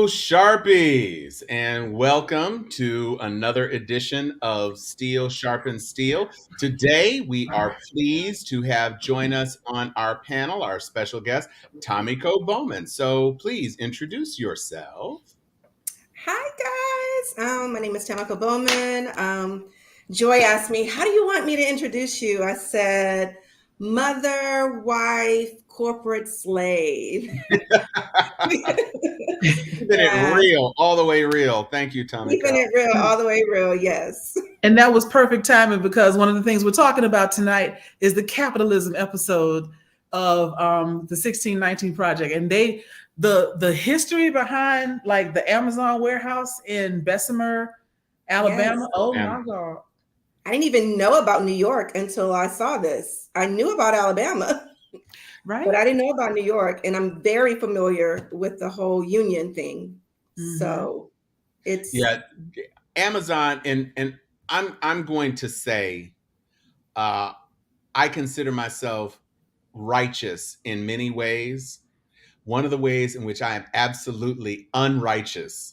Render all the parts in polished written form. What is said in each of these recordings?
Sharpies, and welcome to another edition of Steel Sharpens Steel. Today, we are pleased to have join us on our panel, our special guest, Tamiko Bowman. So please introduce yourself. Hi, guys. My name is Tamiko Bowman. Joy asked me, how do you want me to introduce you? I said, mother, wife, corporate slave. Keeping it real, all the way real. Thank you, Tamiko. Keeping it real, all the way real, yes. And that was perfect timing because one of the things we're talking about tonight is the capitalism episode of the 1619 Project. And the history behind like the Amazon warehouse in Bessemer, Alabama. Yes. Oh my God. I didn't even know about New York until I saw this. I knew about Alabama, right? But I didn't know about New York. And I'm very familiar with the whole union thing. Mm-hmm. So it's Amazon, and I'm going to say I consider myself righteous in many ways. One of the ways in which I am absolutely unrighteous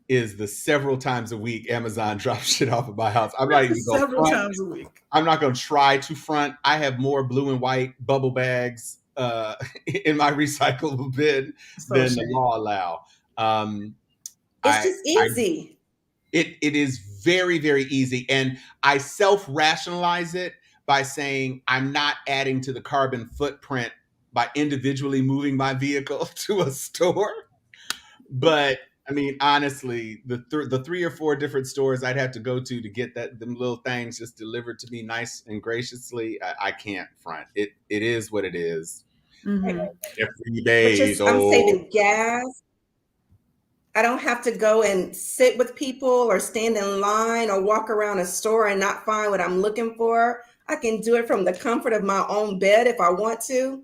is the several times a week Amazon drops shit off at my house. I'm not even going several times a week. I'm not going to try to front. I have more blue and white bubble bags in my recyclable bin than the law allow. It's just easy. It is very, very easy. And I self-rationalize it by saying I'm not adding to the carbon footprint by individually moving my vehicle to a store. But I mean, honestly, the 3 or 4 different stores I'd have to go to get them little things just delivered to me nice and graciously, I can't front. It is what it is. Mm-hmm. Every day. I'm saving gas. I don't have to go and sit with people or stand in line or walk around a store and not find what I'm looking for. I can do it from the comfort of my own bed if I want to.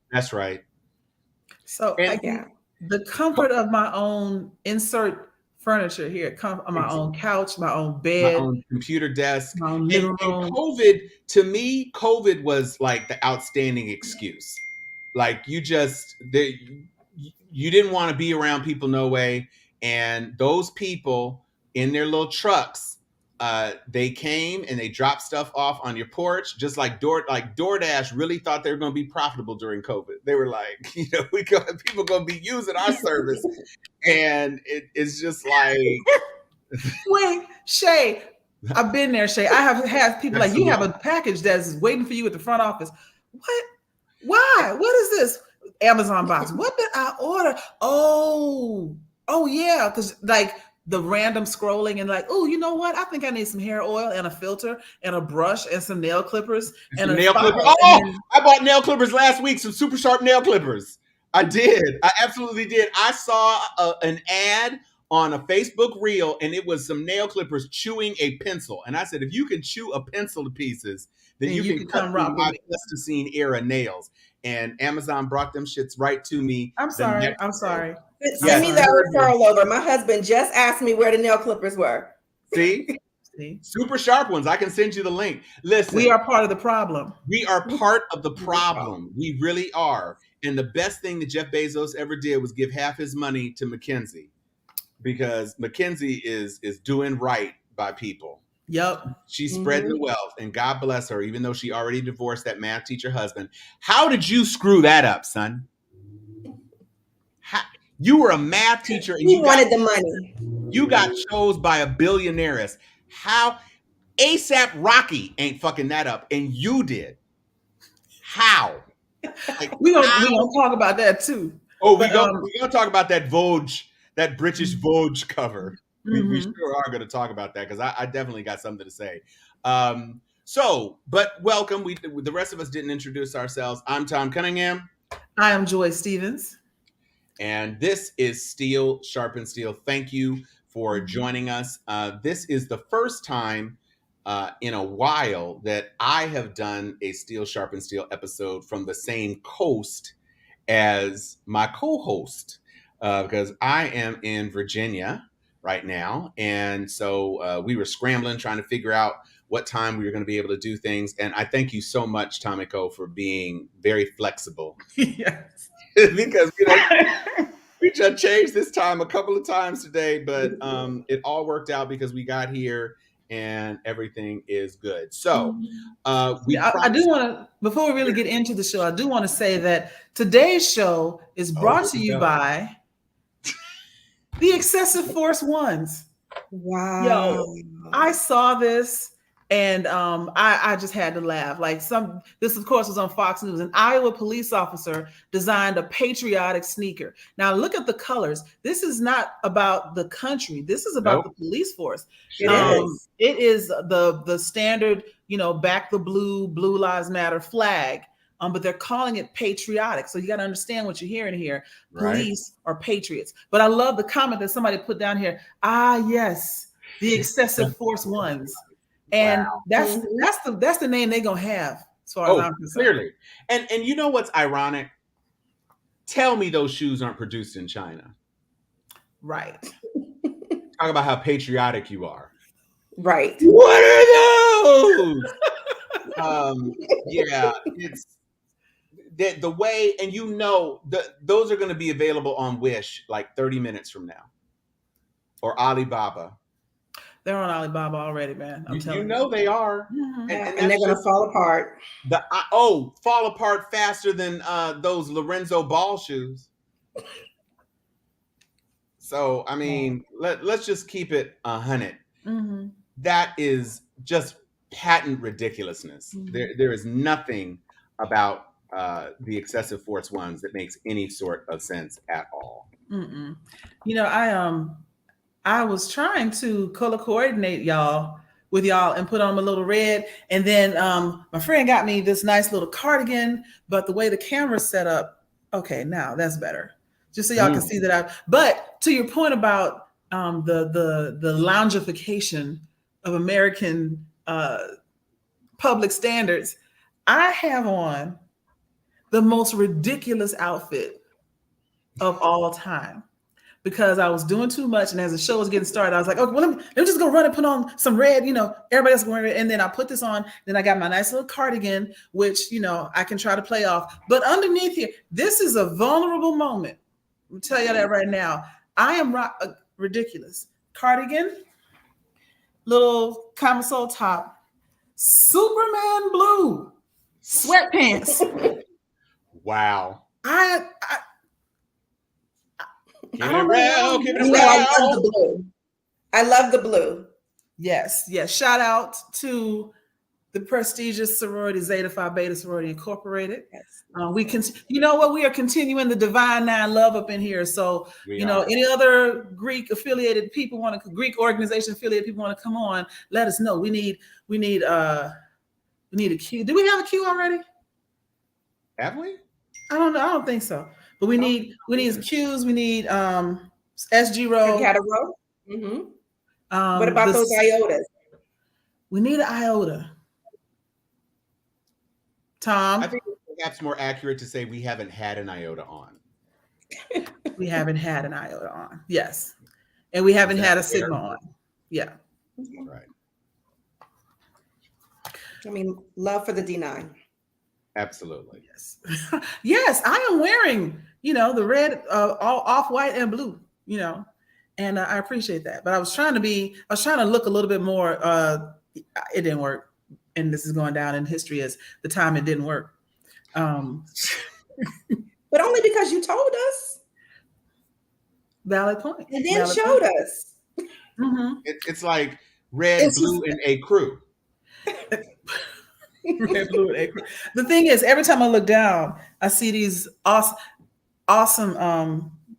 That's right. So the comfort of my own insert furniture here, my own couch, my own bed, my own computer desk. My own living room. And COVID, to me, COVID was like the outstanding excuse. Like you didn't want to be around people, no way. And those people in their little trucks, they came and they dropped stuff off on your porch, just like DoorDash really thought they were going to be profitable during COVID. They were like, people going to be using our service. And it's just like. Wait, Shay, I've been there, Shay. I have had people like, you have a package that's waiting for you at the front office. What? Why? What is this? Amazon box. What did I order? Oh yeah, because like the random scrolling and like, oh, you know what? I think I need some hair oil and a filter and a brush and some nail clippers and nail clippers. I bought nail clippers last week. Some super sharp nail clippers. I did. I absolutely did. I saw an ad on a Facebook reel, and it was some nail clippers chewing a pencil. And I said, if you can chew a pencil to pieces, then you can cut through my plasticine era nails. And Amazon brought them shits right to me. I'm sorry. Send me that referral over. My husband just asked me where the nail clippers were. See? Super sharp ones. I can send you the link. Listen. We are part of the problem. We are part of the problem. We really are. And the best thing that Jeff Bezos ever did was give half his money to McKinsey, because McKinsey is doing right by people. Yep. She's spreading the wealth, and God bless her, even though she already divorced that math teacher husband. How did you screw that up, son? You were a math teacher and you wanted the money. You got chose by a billionaires. How? ASAP Rocky ain't fucking that up, and you did. How? Like, we gonna talk about that too. Oh, we're gonna talk about that Vogue, that British Vogue cover. We sure are going to talk about that, because I definitely got something to say. But welcome. The rest of us didn't introduce ourselves. I'm Tom Cunningham. I am Joy Stevens. And this is Steel Sharpens Steel. Thank you for joining us. This is the first time in a while that I have done a Steel Sharpens Steel episode from the same coast as my co-host, because I am in Virginia right now. And so we were scrambling, trying to figure out what time we were going to be able to do things. And I thank you so much, Tamiko, for being very flexible. Yes. Because we we just changed this time a couple of times today, but it all worked out because we got here and everything is good. So I do want to, before we really get into the show, I do want to say that today's show is brought to you by the Excessive Force Ones. Wow. Yo, I saw this and I just had to laugh. Like this of course was on Fox News. An Iowa police officer designed a patriotic sneaker. Now look at the colors. This is not about the country. This is about the police force. It is the standard, back the blue lives matter flag. But they're calling it patriotic. So you got to understand what you're hearing here. Police are patriots. But I love the comment that somebody put down here. Yes, the Excessive Force Ones. And that's the name they're gonna have as far as I'm concerned. Clearly. And you know what's ironic? Tell me those shoes aren't produced in China. Right. Talk about how patriotic you are. Right. What are those? Yeah, it's the way, and those are going to be available on Wish like 30 minutes from now, or Alibaba. They're on Alibaba already, man. I'm telling you. They are. Mm-hmm. And they're going to fall apart. Fall apart faster than those Lorenzo Ball shoes. So, I mean, let's just keep it 100. Mm-hmm. That is just patent ridiculousness. Mm-hmm. There is nothing about the Excessive Force Ones that makes any sort of sense at all. Mm-mm. I was trying to color coordinate with y'all and put on a little red. And then my friend got me this nice little cardigan, but the way the camera's set up, okay, now that's better. Just so y'all can see that but to your point about the loungeification of American public standards, I have on the most ridiculous outfit of all time. Because I was doing too much, and as the show was getting started, I was like, "Okay, well, let me just go run and put on some red." Everybody else wearing it, and then I put this on. Then I got my nice little cardigan, which I can try to play off. But underneath here, this is a vulnerable moment. I'm tell you that right now. I am ridiculous cardigan, little camisole top, Superman blue sweatpants. Wow. I love the blue. I love the blue. Yes. Shout out to the prestigious sorority Zeta Phi Beta Sorority Incorporated. Yes. We are continuing the Divine Nine love up in here. So any other Greek affiliated people Greek organization affiliated people want to come on, let us know. We need a Q. Do we have a Q already? Have we? I don't know. I don't think so. But we need Qs. We need SG row. You had a row. Mm-hmm. What about those iotas? We need an iota. Tom, I think it's perhaps more accurate to say we haven't had an iota on. We haven't had an iota on. Yes, and we haven't had a sigma on. Yeah. Right. I mean, love for the D9. Absolutely. Yes. Yes, I am wearing, the red, all off-white and blue, and I appreciate that. But I was trying to look a little bit more, it didn't work. And this is going down in history as the time it didn't work. But only because you told us. Valid point. And then showed us. Mm-hmm. It's like red, blue, and a crew. Red, blue, and a crew. The thing is, every time I look down, I see these awesome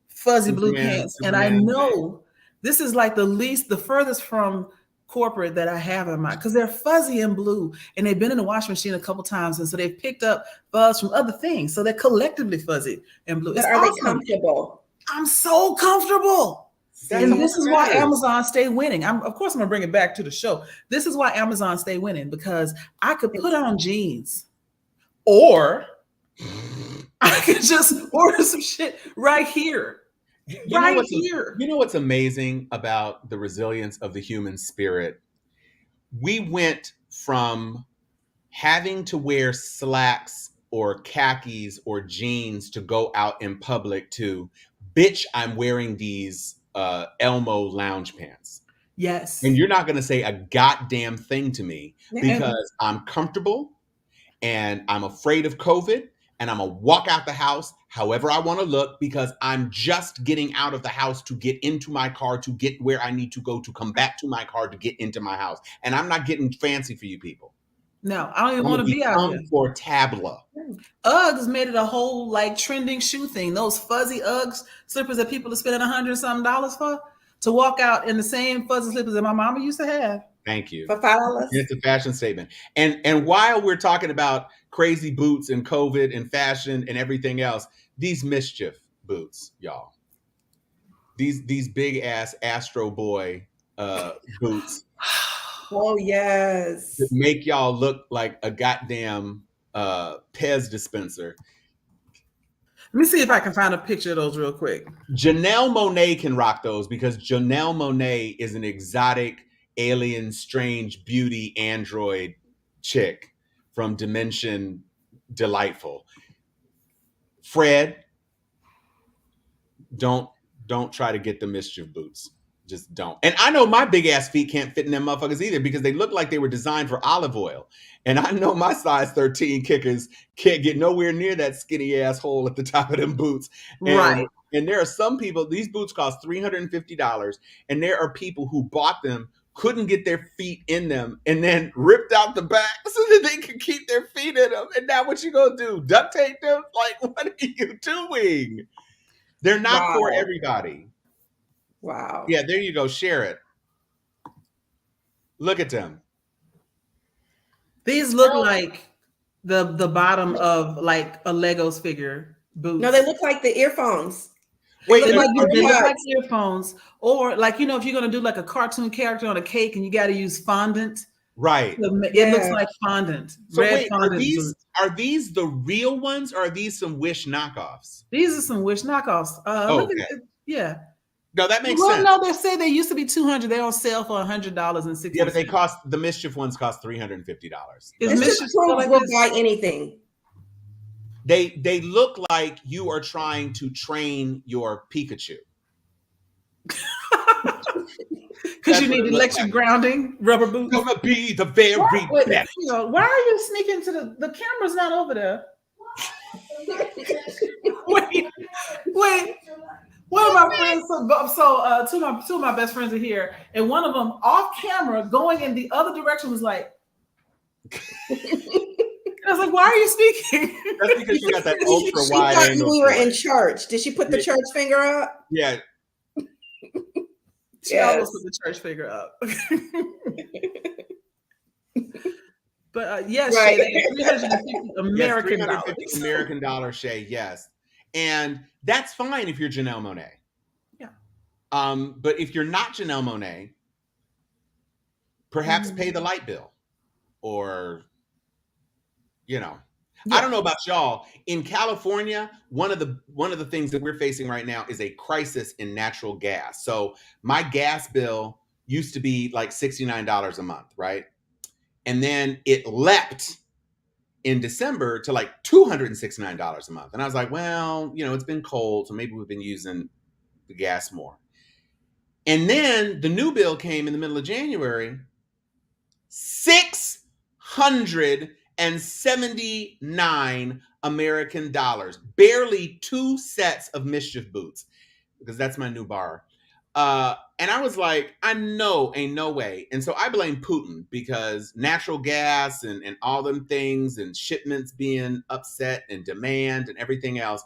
fuzzy blue pants. And I know this is like the furthest from corporate that I have in mind, because they're fuzzy and blue, and they've been in the washing machine a couple times, and so they've picked up fuzz from other things, so they're collectively fuzzy and blue. But are they comfortable? I'm so comfortable. And this is why Amazon stay winning. Of course, I'm gonna bring it back to the show. This is why Amazon stay winning, because I could put on jeans, or I could just order some shit right here. You know what's amazing about the resilience of the human spirit? We went from having to wear slacks or khakis or jeans to go out in public to bitch, I'm wearing these Elmo lounge pants. Yes. And you're not going to say a goddamn thing to me because I'm comfortable and I'm afraid of COVID and I'm going to walk out the house however I want to look because I'm just getting out of the house to get into my car, to get where I need to go, to come back to my car, to get into my house. And I'm not getting fancy for you people. No, I don't even want to be out here. For Tabla. Uggs made it a whole like trending shoe thing. Those fuzzy Uggs slippers that people are spending $100-something for to walk out in the same fuzzy slippers that my mama used to have. Thank you. For $5. It's a fashion statement. And while we're talking about crazy boots and COVID and fashion and everything else, these mischief boots, y'all. These big ass Astro Boy boots. Oh yes. That make y'all look like a goddamn Pez dispenser. Let me see if I can find a picture of those real quick. Janelle Monáe can rock those because Janelle Monáe is an exotic, alien, strange, beauty android chick from Dimension Delightful. Fred, don't try to get the mischief boots. Just don't. And I know my big ass feet can't fit in them motherfuckers either because they look like they were designed for olive oil. And I know my size 13 kickers can't get nowhere near that skinny ass hole at the top of them boots. And, right. And there are some people, these boots cost $350. And there are people who bought them, couldn't get their feet in them, and then ripped out the back so that they could keep their feet in them. And now what you gonna do? Duct tape them? Like, what are you doing? They're not for everybody. Wow. Yeah, there you go. Share it. Look at them. These look like the bottom of like a Legos figure boots. No, they look like the earphones. Wait, they look like earphones, or like, you know, if you're gonna do like a cartoon character on a cake and you got to use fondant, right? It looks like fondant. So red fondant. Are these the real ones, or are these some Wish knockoffs? These are some Wish knockoffs. Okay. Yeah. No, that makes sense. No, they say they used to be $200. They on sale for $100.60. Yeah, but they cost, the mischief ones cost $350. Mischief will buy anything. They look like you are trying to train your Pikachu. Because you need electric grounding, rubber boots. Gonna be the very best. Why are you sneaking to the camera's not over there? wait. One of my friends, two of my best friends are here, and one of them off camera going in the other direction was like, I was like, why are you speaking? That's because you got that ultra wide angle. She angle. thought we were in church. Did she put the church finger up? Yeah. She almost put the church finger up. But yes, right. $350 American dollars, Shay. Yes, and that's fine if you're Janelle Monáe. Yeah. But if you're not Janelle Monáe, perhaps pay the light bill, or, you know, I don't know about y'all. In California, one of the things that we're facing right now is a crisis in natural gas. So my gas bill used to be like $69 a month, right? And then it leapt in December to like $269 a month. And I was like, well, you know, it's been cold, so maybe we've been using the gas more. And then the new bill came in the middle of January, $679 American dollars, barely 2 sets of mischief boots, because that's my new bar. And I was like, I know, ain't no way. And so I blame Putin, because natural gas and all them things and shipments being upset and demand and everything else.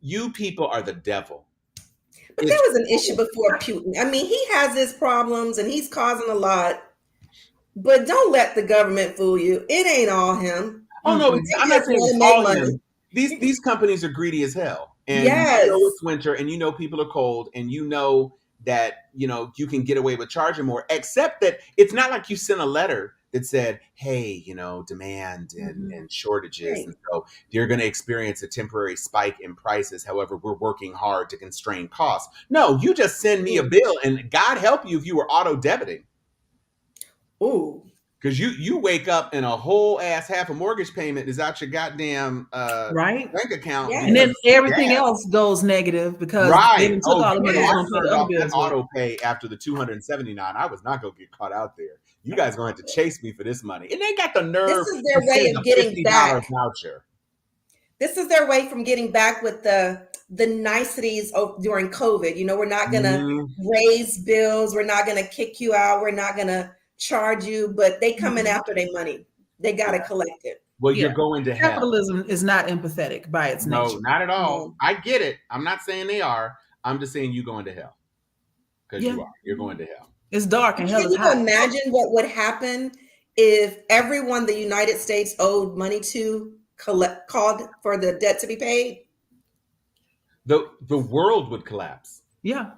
You people are the devil. But there was an issue before Putin. I mean, he has his problems and he's causing a lot. But don't let the government fool you. It ain't all him. Oh no, I'm not saying it's all him. These companies are greedy as hell. And you know it's winter, and you know people are cold, and you know that, you know, you can get away with charging more, except that it's not like you sent a letter that said, hey, you know, demand and shortages. Right. And so you're going to experience a temporary spike in prices. However, we're working hard to constrain costs. No, you just send me a bill, and God help you if you were auto debiting. Ooh. Because you wake up and a whole ass half a mortgage payment is out your goddamn right. bank account. Yeah. And then everything gas. else goes negative because they Right. done took all the money I that's gonna pay turned the other off that bills with. auto pay after the 279. I was not gonna get caught out there. You guys gonna have to chase me for this money. And they got the nerve This is their to way send of a getting $50 back. voucher. This is their way from getting back with the niceties of during COVID. You know, we're not gonna raise bills, we're not gonna kick you out, we're not gonna charge you, but they come in after their money. They gotta collect it. Well, Yeah. you're going to hell. Capitalism is not empathetic by its No, nature. not at all. No. I get it. I'm not saying they are. I'm just saying you going to hell. Because Yeah. you are. You're going to hell. It's dark and hell Can is you hot. imagine what would happen if everyone the United States owed money to called for the debt to be paid? The world would collapse. Yeah.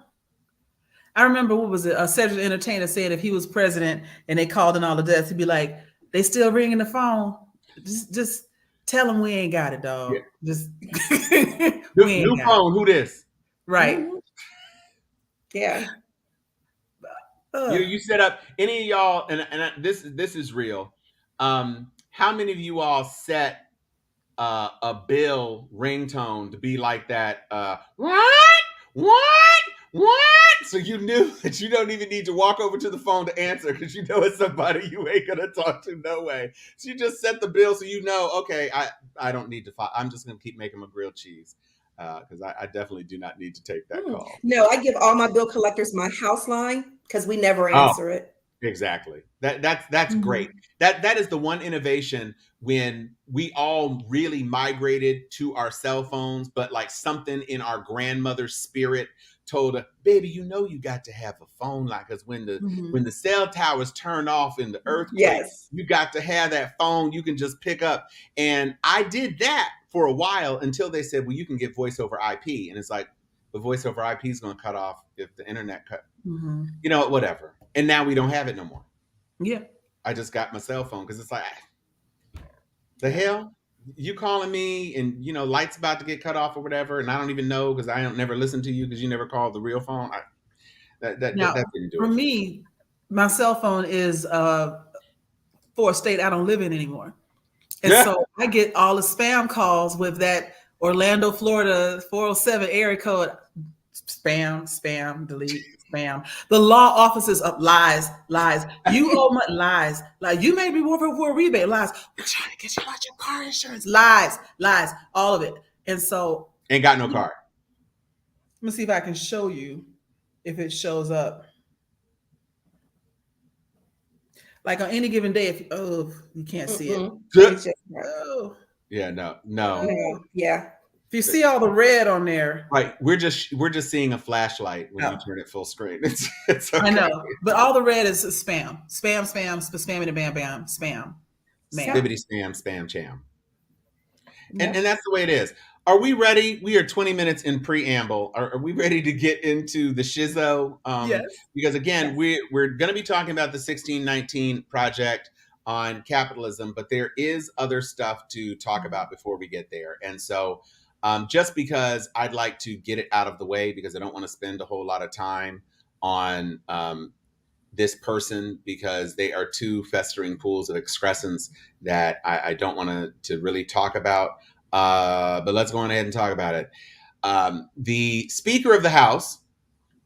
I remember, what was it? Cedric the Entertainer said if he was president and they called in all the debts, he'd be like, they still ringing the phone. Just tell them we ain't got it, dog. Yeah. Just New phone, who this? Right. Mhm. Yeah. You set up any of y'all, and this is real. How many of you all set a bill ringtone to be like that? What? So you knew that you don't even need to walk over to the phone to answer because you know it's somebody you ain't gonna talk to no way. So you just set the bill so you know, okay, I don't need to. I'm just gonna keep making my grilled cheese because I definitely do not need to take that call. No, I give all my bill collectors my house line because we never answer it. Exactly. That's great. That is the one innovation when we all really migrated to our cell phones, but like something in our grandmother's spirit told her, baby, you know you got to have a phone line because when the cell towers turned off in the earthquake, Yes. you got to have that phone you can just pick up. And I did that for a while until they said, well, you can get voice over IP. And it's like, the voice over IP is going to cut off if the internet cut. You know, whatever. And now we don't have it no more. Yeah. I just got my cell phone because it's like, the hell? You calling me and, you know, lights about to get cut off or whatever. And I don't even know because I don't never listen to you because you never called the real phone. That didn't do for it. me, my cell phone is for a state I don't live in anymore. And so I get all the spam calls with that Orlando, Florida 407 area code. Spam, delete, spam. The law offices of lies. You owe money, lies. Like you may be working for a rebate, lies. We're trying to get you out your car insurance, lies, all of it. And so ain't got no card. Let me see if I can show you if it shows up. Like on any given day, if you can't see it. Yeah, no. Yeah. If you see all the red on there, right? We're just seeing a flashlight when you turn it full screen. It's okay. I know, but all the red is spam, and bam, spam, bibbity spam, cham. And that's the way it is. Are we ready? We are 20 minutes in preamble. Are we ready to get into the shizzo? Yes. Because again, we're going to be talking about the 1619 project on capitalism, but there is other stuff to talk about before we get there. And so just because I'd like to get it out of the way because I don't want to spend a whole lot of time on this person because they are two festering pools of excrescence that I don't want to really talk about. But let's go on ahead and talk about it. The Speaker of the House,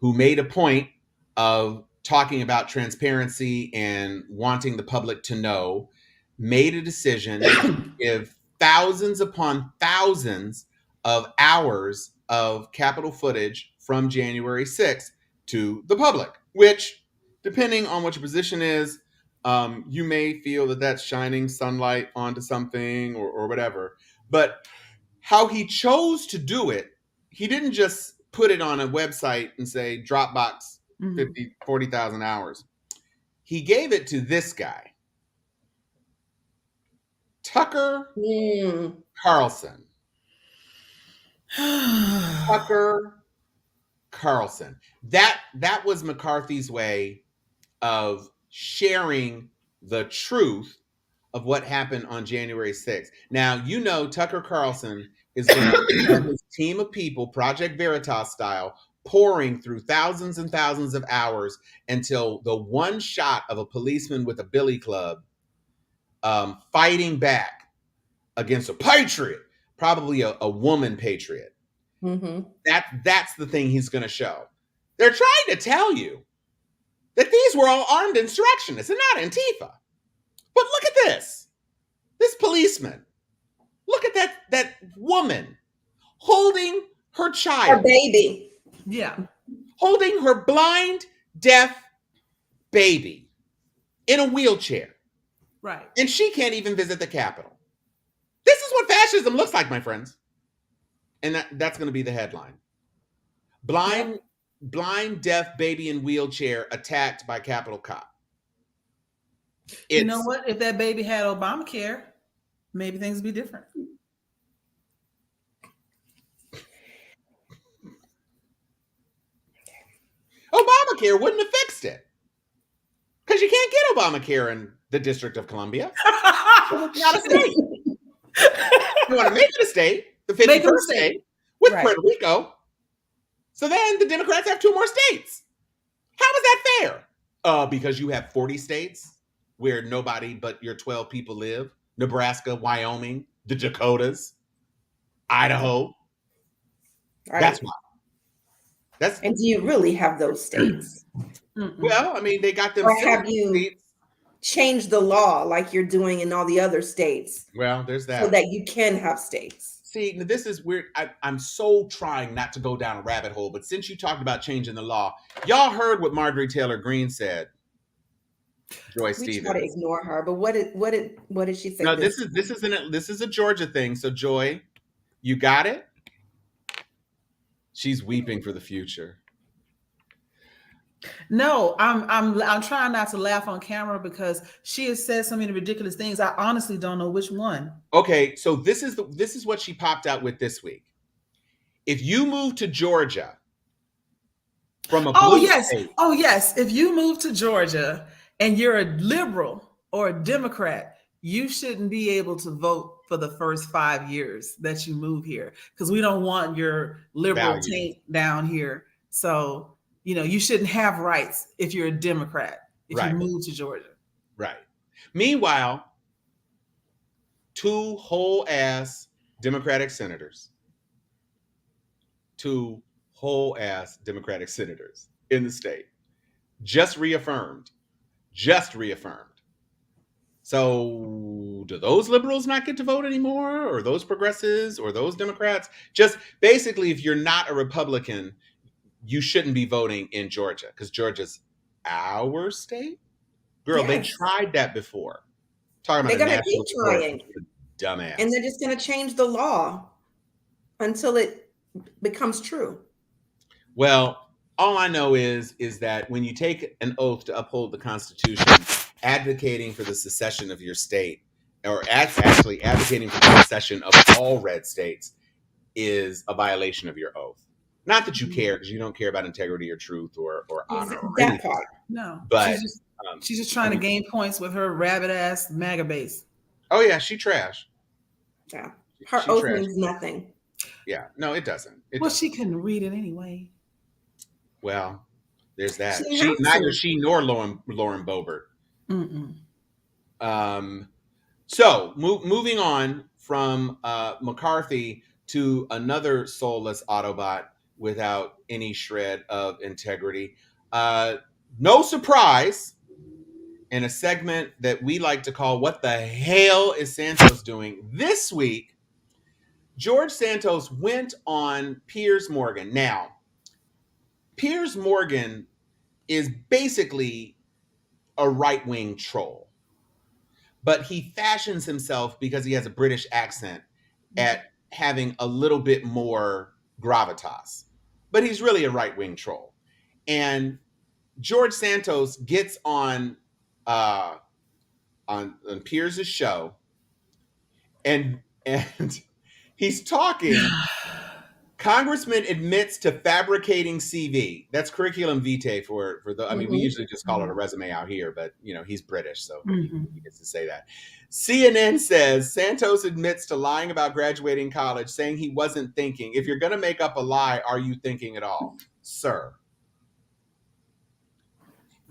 who made a point of talking about transparency and wanting the public to know, made a decision to give thousands upon thousands of hours of Capitol footage from January 6th to the public, which, depending on what your position is, you may feel that that's shining sunlight onto something or whatever. But how he chose to do it, he didn't just put it on a website and say, Dropbox, 40,000 hours. He gave it to this guy, Tucker Carlson. Tucker Carlson. That was McCarthy's way of sharing the truth of what happened on January 6th. Now, you know, Tucker Carlson is going to have his team of people, Project Veritas style, pouring through thousands and thousands of hours until the one shot of a policeman with a billy club fighting back against a patriot, probably a woman patriot. Mm-hmm. That's the thing he's going to show. They're trying to tell you that these were all armed insurrectionists and not Antifa. But look at this. This policeman. Look at that woman holding her child. Her baby. Yeah. Holding her blind, deaf baby in a wheelchair. Right. And she can't even visit the Capitol. This is what fascism looks like, my friends. And that's going to be the headline. Blind, deaf baby in wheelchair attacked by Capitol cop. You know what? If that baby had Obamacare, maybe things would be different. Obamacare wouldn't have fixed it. Because you can't get Obamacare in the District of Columbia. It's not a state. You want to make it a state, the 51st state, with Puerto Rico. So then the Democrats have 2 more states. How is that fair? Because you have 40 states where nobody but your 12 people live. Nebraska, Wyoming, the Dakotas, Idaho. Right. That's why. And do you really have those states? Well, I mean, they got them. Or have you changed the law like you're doing in all the other states? Well, there's that. So that you can have states. See, this is weird. I'm so trying not to go down a rabbit hole, but since you talked about changing the law, y'all heard what Marjorie Taylor Greene said. Joy Stevens. We try to ignore her, but what did she say? No, this is a Georgia thing. So Joy, you got it. She's weeping for the future. No, I'm trying not to laugh on camera because she has said so many ridiculous things. I honestly don't know which one. Okay, so this is what she popped out with this week. If you move to Georgia from a blue state, if you move to Georgia and you're a liberal or a Democrat, you shouldn't be able to vote for the first 5 years that you move here because we don't want your liberal taint down here. So, you shouldn't have rights if you're a Democrat, if you move to Georgia. Right. Meanwhile, 2 whole ass Democratic senators in the state just reaffirmed. So do those liberals not get to vote anymore, or those progressives, or those Democrats? Just basically, if you're not a Republican, you shouldn't be voting in Georgia because Georgia's our state. Girl, They tried that before. Talking about they're going to keep trying. Dumbass. And they're just going to change the law until it becomes true. Well, all I know is that when you take an oath to uphold the Constitution, advocating for the secession of your state, or actually advocating for the secession of all red states, is a violation of your oath. Not that you care, because you don't care about integrity or truth or honor. Or that part. No, but she's just trying to gain points with her rabid ass MAGA base. Oh yeah, she trash. Yeah, her oath means nothing. Yeah, no, it doesn't. She couldn't read it anyway. Well, there's that. Neither she nor Lauren Boebert. So moving on from McCarthy to another soulless Autobot without any shred of integrity. No surprise, in a segment that we like to call "What the hell is Santos doing?" This week, George Santos went on Piers Morgan. Now, Piers Morgan is basically a right-wing troll, but he fashions himself, because he has a British accent, at having a little bit more gravitas. But he's really a right-wing troll. And George Santos gets on Piers' show, and he's talking. Congressman admits to fabricating CV. That's curriculum vitae for the. I mean, we usually just call it a resume out here, but he's British, so he gets to say that. CNN says Santos admits to lying about graduating college, saying he wasn't thinking. If you're going to make up a lie, are you thinking at all? sir,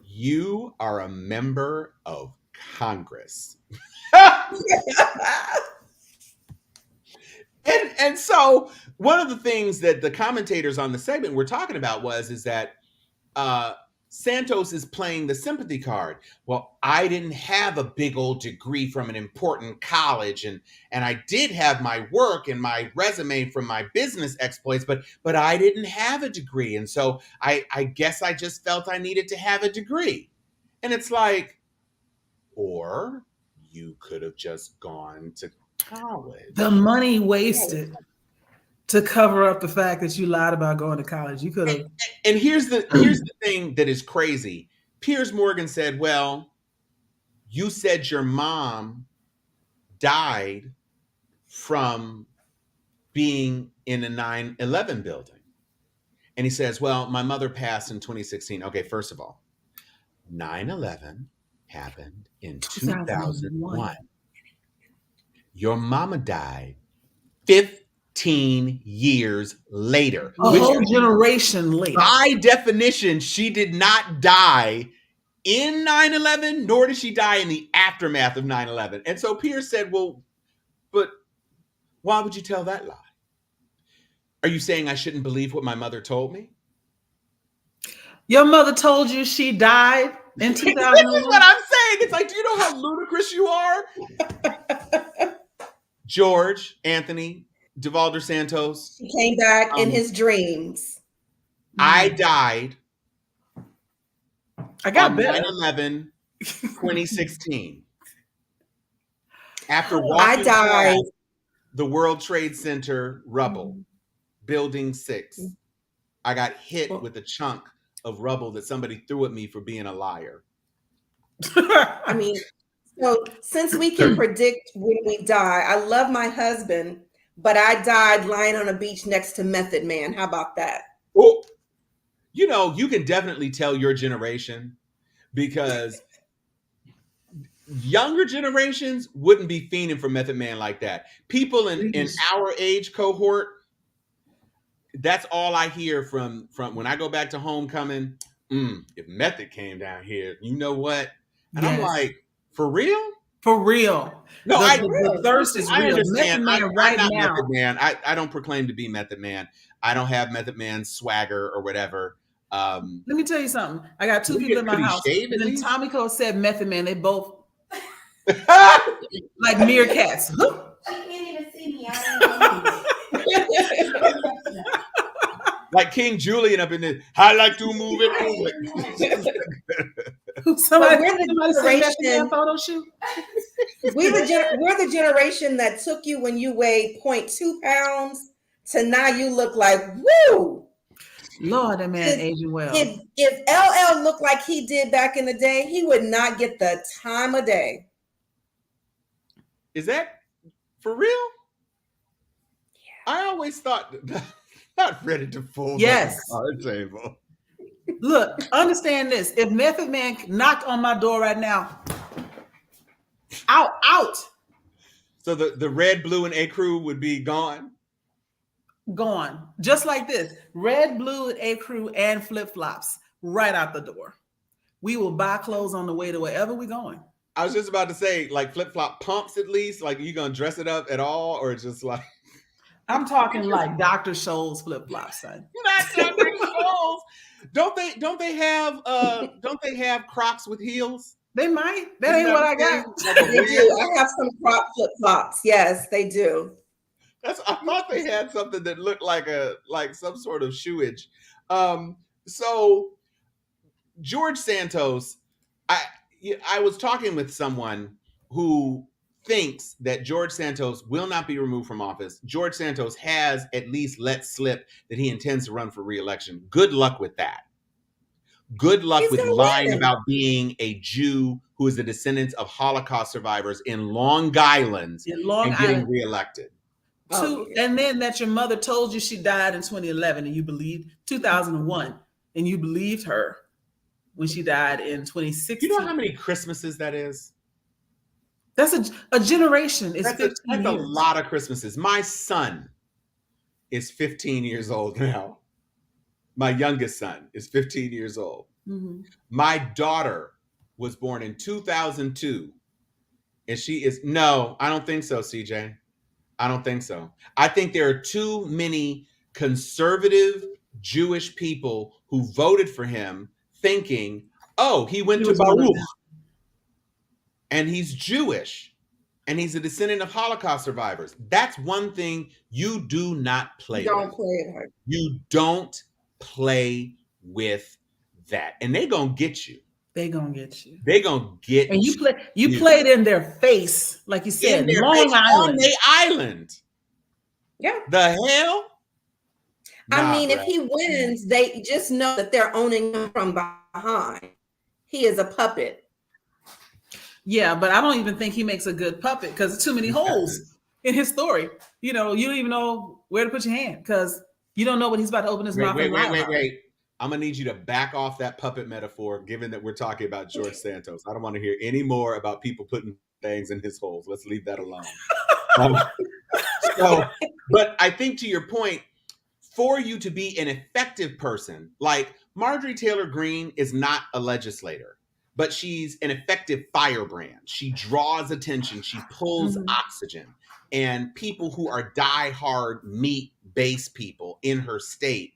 you are a member of Congress. And so one of the things that the commentators on the segment were talking about is that Santos is playing the sympathy card. Well, I didn't have a big old degree from an important college, and I did have my work and my resume from my business exploits, but I didn't have a degree. And so I guess I just felt I needed to have a degree. And it's like, or you could have just gone to college. The money wasted to cover up the fact that you lied about going to college. You could have. And here's the thing that is crazy. Piers Morgan said, well, you said your mom died from being in a 9/11 building. And he says, well, my mother passed in 2016. Okay, first of all, 9/11 happened in 2001. Your mama died 15 years later. A whole generation later. By definition, she did not die in 9/11, nor did she die in the aftermath of 9/11. And so Piers said, well, but why would you tell that lie? Are you saying I shouldn't believe what my mother told me? Your mother told you she died in 2001? This is what I'm saying. It's like, do you know how ludicrous you are? George Anthony Duval DeSantos. He came back in his dreams. I died. I got better. 9/11, 2016. After I walking died. past the World Trade Center rubble, Building 6, I got hit with a chunk of rubble that somebody threw at me for being a liar. I mean, so since we can predict when we die, I love my husband, but I died lying on a beach next to Method Man. How about that? Oh, you know, you can definitely tell your generation, because younger generations wouldn't be fiending for Method Man like that. People in our age cohort, that's all I hear from when I go back to homecoming. If Method came down here, you know what? And yes. I'm like, for real? For real. No, the thirst is real. I understand. Method Man I'm not now. Method Man. I don't proclaim to be Method Man. I don't have Method Man's swagger or whatever. Let me tell you something. I got two people in my house. And Tamiko said Method Man. They both like meerkats. I can't even see me. I like King Julian up in this. I like to move it. Somebody we're the generation photo shoot. We're the generation that took you when you weighed 0.2 pounds to now you look like woo. Lord, that man aging well. If LL looked like he did back in the day, he would not get the time of day. Is that for real? Yeah. I always thought not ready to fold yes. the table. Look, understand this. If Method Man knocked on my door right now, out. So the red, blue, and A crew would be gone? Gone. Just like this. Red, blue, and A crew and flip-flops right out the door. We will buy clothes on the way to wherever we're going. I was just about to say, like flip-flop pumps at least. Like, are you going to dress it up at all? Or just like... I'm talking like Dr. Scholl's flip-flops, son. Not Dr. Scholl's. Don't they have Crocs with heels? They might. That ain't what I got. They do. I have some Croc flip-flops. Yes, they do. I thought they had something that looked like some sort of shoeage. So George Santos, I was talking with someone who thinks that George Santos will not be removed from office. George Santos has at least let slip that he intends to run for re-election. Good luck with that. Good luck with lying about being a Jew who is the descendant of Holocaust survivors in Long Island and getting reelected. And then that your mother told you she died in 2011 and you believed 2001 and you believed her when she died in 2016. You know how many Christmases that is? That's a generation. That's a lot of Christmases. My son is 15 years old now. My youngest son is 15 years old. Mm-hmm. My daughter was born in 2002. And she is, no, I don't think so, CJ. I don't think so. I think there are too many conservative Jewish people who voted for him thinking, oh, he went He to was one of Baruch them. and he's Jewish and he's a descendant of Holocaust survivors. That's one thing you do not play Don't with. play it hard. You don't play with that. And they gonna get you. They gonna get you. They gonna get And you played in their face, like you said, in their Long face Island. on the island. Yeah. The hell? I mean, bruh. if he wins, they just know that they're owning him from behind. He is a puppet. Yeah, but I don't even think he makes a good puppet because there's too many holes in his story. You don't even know where to put your hand because you don't know what he's about to open his mouth and lie about. Wait. I'm gonna need you to back off that puppet metaphor, given that we're talking about George Santos. I don't want to hear any more about people putting things in his holes. Let's leave that alone. But I think to your point, for you to be an effective person, like Marjorie Taylor Greene is not a legislator, but she's an effective firebrand. She draws attention. She pulls oxygen. And people who are diehard meat-based people in her state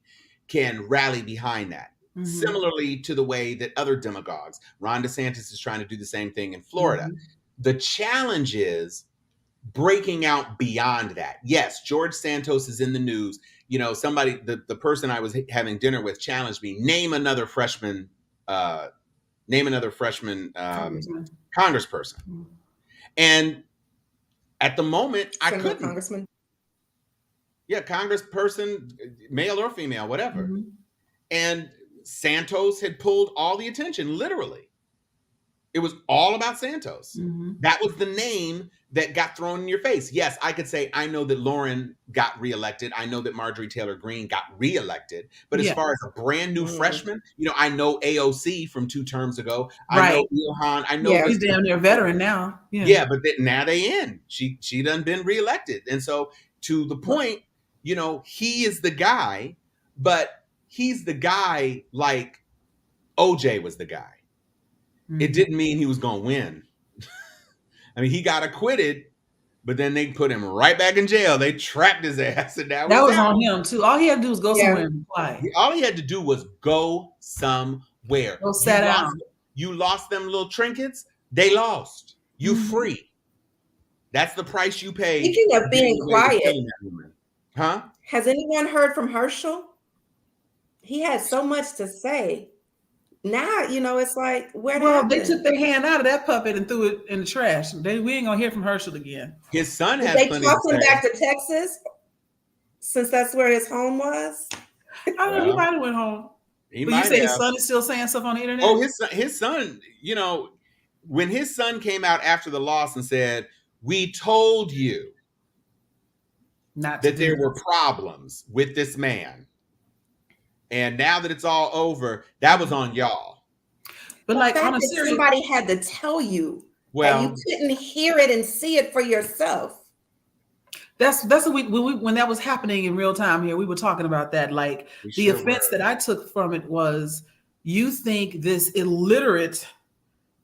can rally behind that. Similarly to the way that other demagogues, Ron DeSantis is trying to do the same thing in Florida. The challenge is breaking out beyond that. Yes, George Santos is in the news. You know, somebody, the person I was having dinner with challenged me, name another freshman congressperson. And at the moment, I couldn't. Congressman. Yeah, congressperson, male or female, whatever. And Santos had pulled all the attention, literally. It was all about Santos. That was the name that got thrown in your face. Yes, I could say, I know that Lauren got reelected. I know that Marjorie Taylor Greene got reelected. But as far as a brand new freshman, you know, I know AOC from 2 terms ago. I know Ilhan. I know he's damn near veteran now. Yeah, but now they in. She done been reelected. And so to the point, you know, he is the guy, but he's the guy like OJ was the guy. It didn't mean he was going to win. I mean, he got acquitted, but then they put him right back in jail. They trapped his ass. And that was on him, too. All he had to do was go somewhere and play. All he had to do was go somewhere. Go sit down. You lost them little trinkets. They lost. You free. That's the price you pay. Speaking of being quiet, huh? Has anyone heard from Herschel? He had so much to say. Now, you know, it's like, they took their hand out of that puppet and threw it in the trash. We ain't gonna hear from Herschel again. His son has Did plenty they toss to him say. back to Texas since that's where his home was? I don't know. He might have went home. But you say his son is still saying stuff on the internet? Oh, his son, you know, when his son came out after the loss and said, we told you that there were problems with this man. And now that it's all over, that was on y'all. But like on a serious, somebody had to tell you. Well, and you couldn't hear it and see it for yourself. That's what when that was happening in real time here, we were talking about that. Like the offense that I took from it was, you think this illiterate,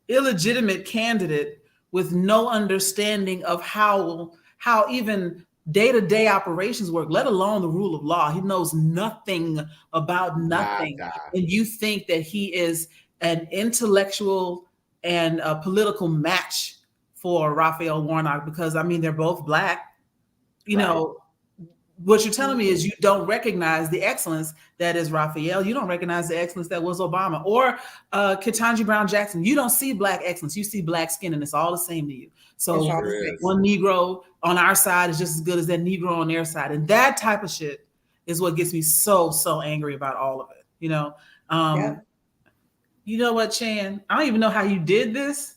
illegitimate candidate with no understanding of how even day-to-day operations work, let alone the rule of law. He knows nothing about nothing. And you think that he is an intellectual and a political match for Raphael Warnock because, I mean, they're both Black. You know, what you're telling me is you don't recognize the excellence that is Raphael. You don't recognize the excellence that was Obama or Ketanji Brown Jackson. You don't see Black excellence. You see Black skin, and it's all the same to you. So one Negro on our side is just as good as that Negro on their side. And that type of shit is what gets me so angry about all of it. You know, You know what, Chan? I don't even know how you did this.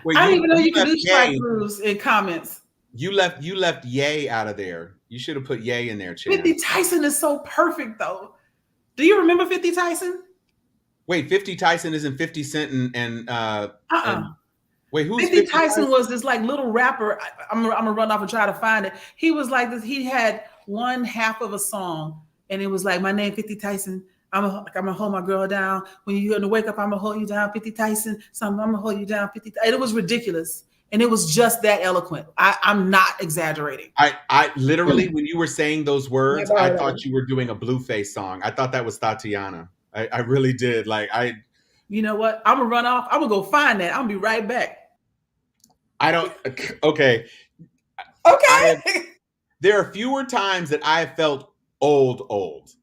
Well, I didn't even know you could do strike-throughs in comments. You left Ye out of there. You should have put Ye in there, Chan. 50 Tyson is so perfect, though. Do you remember 50 Tyson? Wait, 50 Tyson isn't 50 Cent and Wait, who's 50 Tyson was this like little rapper. I'm gonna run off and try to find it. He was like this. He had one half of a song, and it was like, "My name 50 Tyson. I'm gonna hold my girl down. When you're gonna wake up, I'm gonna hold you down, 50 Tyson. I'm gonna hold you down, 50." And it was ridiculous, and it was just that eloquent. I'm not exaggerating. I literally, when you were saying those words, I thought you were doing a Blueface song. I thought that was Tatiana. I really did. Like You know what? I'm gonna run off. I'm gonna go find that. I'm gonna be right back. I don't. Okay. There are fewer times that I have felt old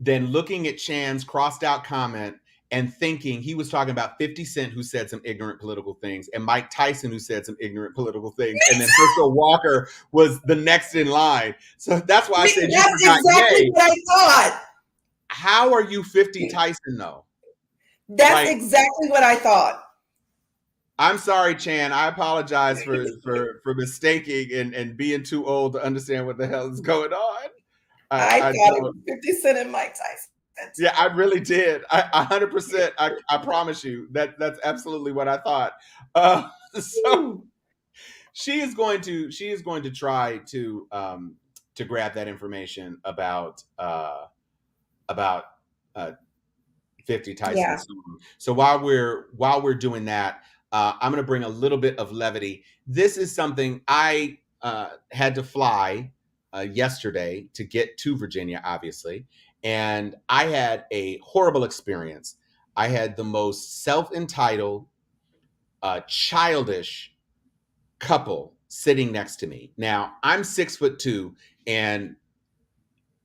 than looking at Chan's crossed out comment and thinking he was talking about 50 Cent, who said some ignorant political things, and Mike Tyson, who said some ignorant political things, and then Herschel Walker was the next in line. So that's why I said you forgot exactly what I thought. How are you 50 Tyson though? That's exactly what I thought. I'm sorry, Chan. I apologize for mistaking and being too old to understand what the hell is going on. I thought it was 50 Cent and Mike Tyson. Yeah, I really did. 100%. I promise you that's absolutely what I thought. So she is going to try to grab that information about 50 Tyson. Yeah. So while we're doing that, I'm going to bring a little bit of levity. This is something I had to fly yesterday to get to Virginia, obviously. And I had a horrible experience. I had the most self-entitled, childish couple sitting next to me. Now, I'm 6'2", and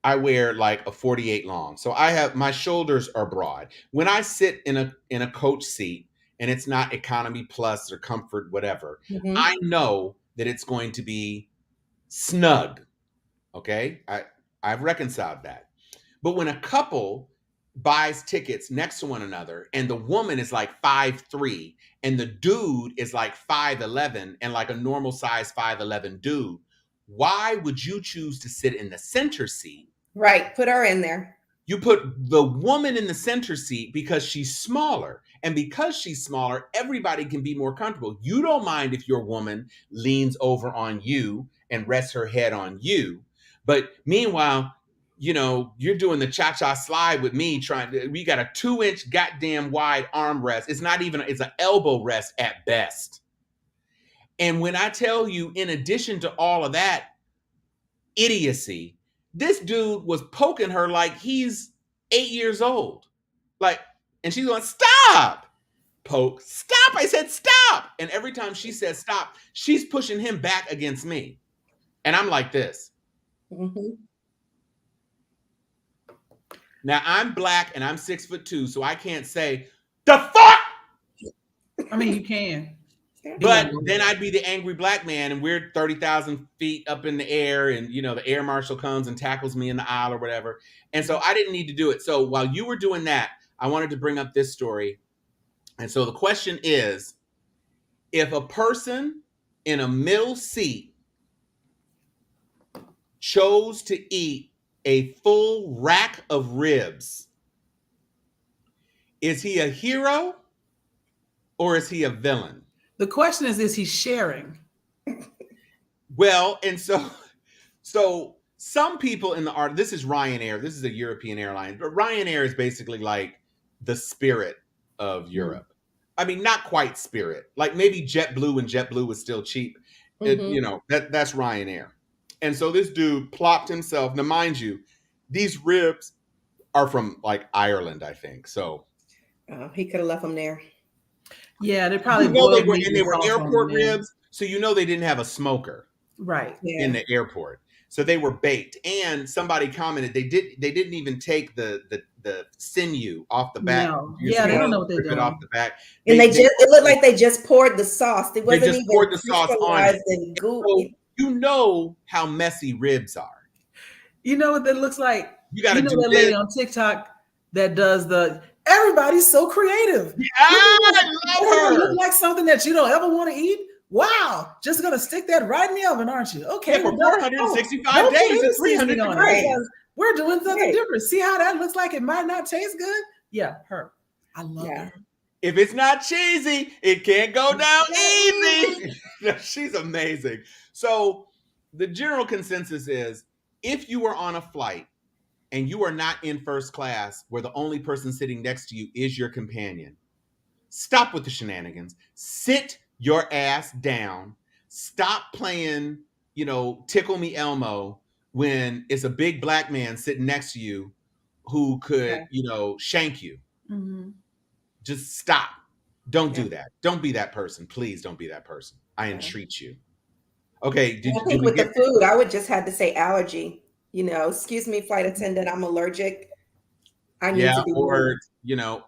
I wear like a 48 long. So my shoulders are broad. When I sit in a coach seat, and it's not economy plus or comfort, whatever, I know that it's going to be snug. Okay. I've reconciled that. But when a couple buys tickets next to one another and the woman is like 5'3" and the dude is like 5'11" and like a normal size 5'11" dude, why would you choose to sit in the center seat? Right. Put her in there. You put the woman in the center seat because she's smaller. And because she's smaller, everybody can be more comfortable. You don't mind if your woman leans over on you and rests her head on you. But meanwhile, you're doing the cha-cha slide with me we got a 2-inch goddamn wide armrest. It's an elbow rest at best. And when I tell you, in addition to all of that idiocy, this dude was poking her like he's 8 years old. And she's going, "Stop!" Poke. "Stop!" I said, "Stop!" And every time she says stop, she's pushing him back against me. And I'm like this. Mm-hmm. Now, I'm black and I'm 6'2", so I can't say, "The fuck!" I mean, you can. But then I'd be the angry black man, and we're 30,000 feet up in the air, and the air marshal comes and tackles me in the aisle or whatever. And so I didn't need to do it. So while you were doing that, I wanted to bring up this story. And so the question is, if a person in a middle seat chose to eat a full rack of ribs, is he a hero or is he a villain? The question is he sharing? Well, and so some people in the art, this is Ryanair. This is a European airline, but Ryanair is basically like the Spirit of Europe. I mean, not quite Spirit. Like maybe JetBlue, when JetBlue was still cheap. That's Ryanair. And so this dude plopped himself. Now, mind you, these ribs are from like Ireland, I think. So he could have left them there. Yeah, they probably they were airport ribs, so they didn't have a smoker in the airport, so they were baked. And somebody commented they didn't even take the sinew off the back. No. Yeah, they don't know what they're doing off the back. And it looked like they just poured the sauce. They just poured the sauce on it. And so you know how messy ribs are. You know what that looks like? You got to do that lady on TikTok that does everybody's so creative. Yeah, I love her. Look like something that you don't ever want to eat. Wow, just gonna stick that right in the oven, aren't you? Okay, for 465 days and 300 degrees. We're doing something different. See how that looks like it might not taste good? Yeah, her. I love her. If it's not cheesy, it can't go down easy. She's amazing. So the general consensus is, if you are on a flight and you are not in first class where the only person sitting next to you is your companion, stop with the shenanigans. Sit your ass down. Stop playing, tickle me Elmo when it's a big black man sitting next to you who could, shank you. Mm-hmm. Just stop. Don't do that. Don't be that person. Please don't be that person. I entreat you. Okay. I think with the food, I would just have to say allergy. Excuse me, flight attendant, I'm allergic. I need to be moved.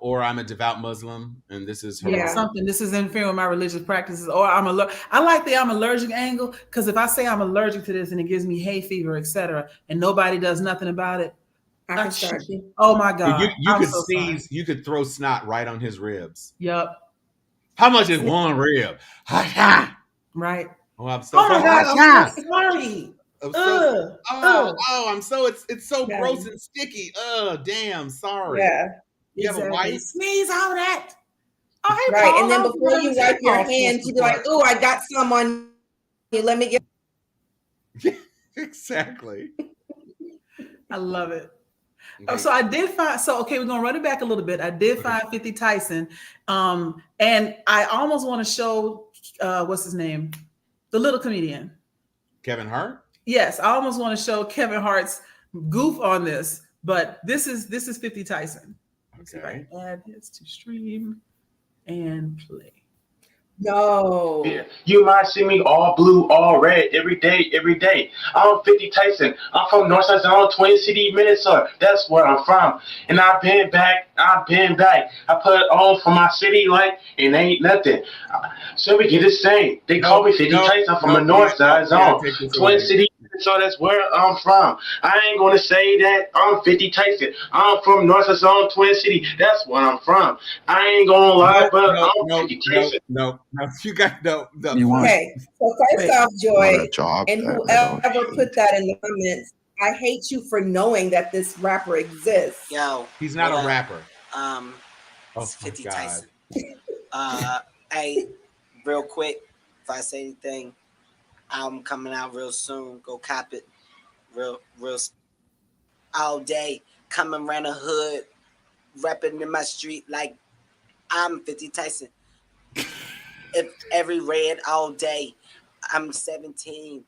Or I'm a devout Muslim and this is something. This is interfering with my religious practices, or I'm allergic. I like the I'm allergic angle, because if I say I'm allergic to this and it gives me hay fever, etc., and nobody does nothing about it, I can start. Oh my God! You could sneeze. You could throw snot right on his ribs. Yep. How much is one rib? Right. Oh, I'm so. Oh my God! I'm so sorry. I'm so. It's so gross and sticky. Damn. Sorry. Yeah. You have a wipe? Sneeze out of that. Oh, hey, right. Paul, and then before you wipe your hands, you be like, "Oh, I got some on you. Let me get." Exactly. I love it. Okay. So I did find. So okay, we're gonna run it back a little bit. I did find 50 Tyson, and I almost want to show what's his name, the little comedian, Kevin Hart. Yes, I almost want to show Kevin Hart's goof on this, but this is 50 Tyson. Let's see if I can add his to stream and play. No. Yeah. You might see me all blue, all red, every day. I'm 50 Tyson. I'm from Northside Zone, Twin City, Minnesota. That's where I'm from. And I've been back. I put it on for my city, like, it ain't nothing. So we get the same. They call me 50 Tyson. I'm from the Northside Zone, Twin City, Minnesota. That's where I'm from. I ain't going to say that I'm 50 Tyson. I'm from Northside Zone, Twin City. That's where I'm from. I ain't going to lie, but I'm 50 Tyson. No, you got no. Okay, so first off, Joy, and whoever put that in the comments, I hate you for knowing that this rapper exists. Yo, he's not a rapper. It's 50 Tyson. Hey, real quick, if I say anything, album coming out real soon. Go cop it. Real all day. Coming around the hood, rapping in my street like I'm 50 Tyson. If every red all day. I'm 17.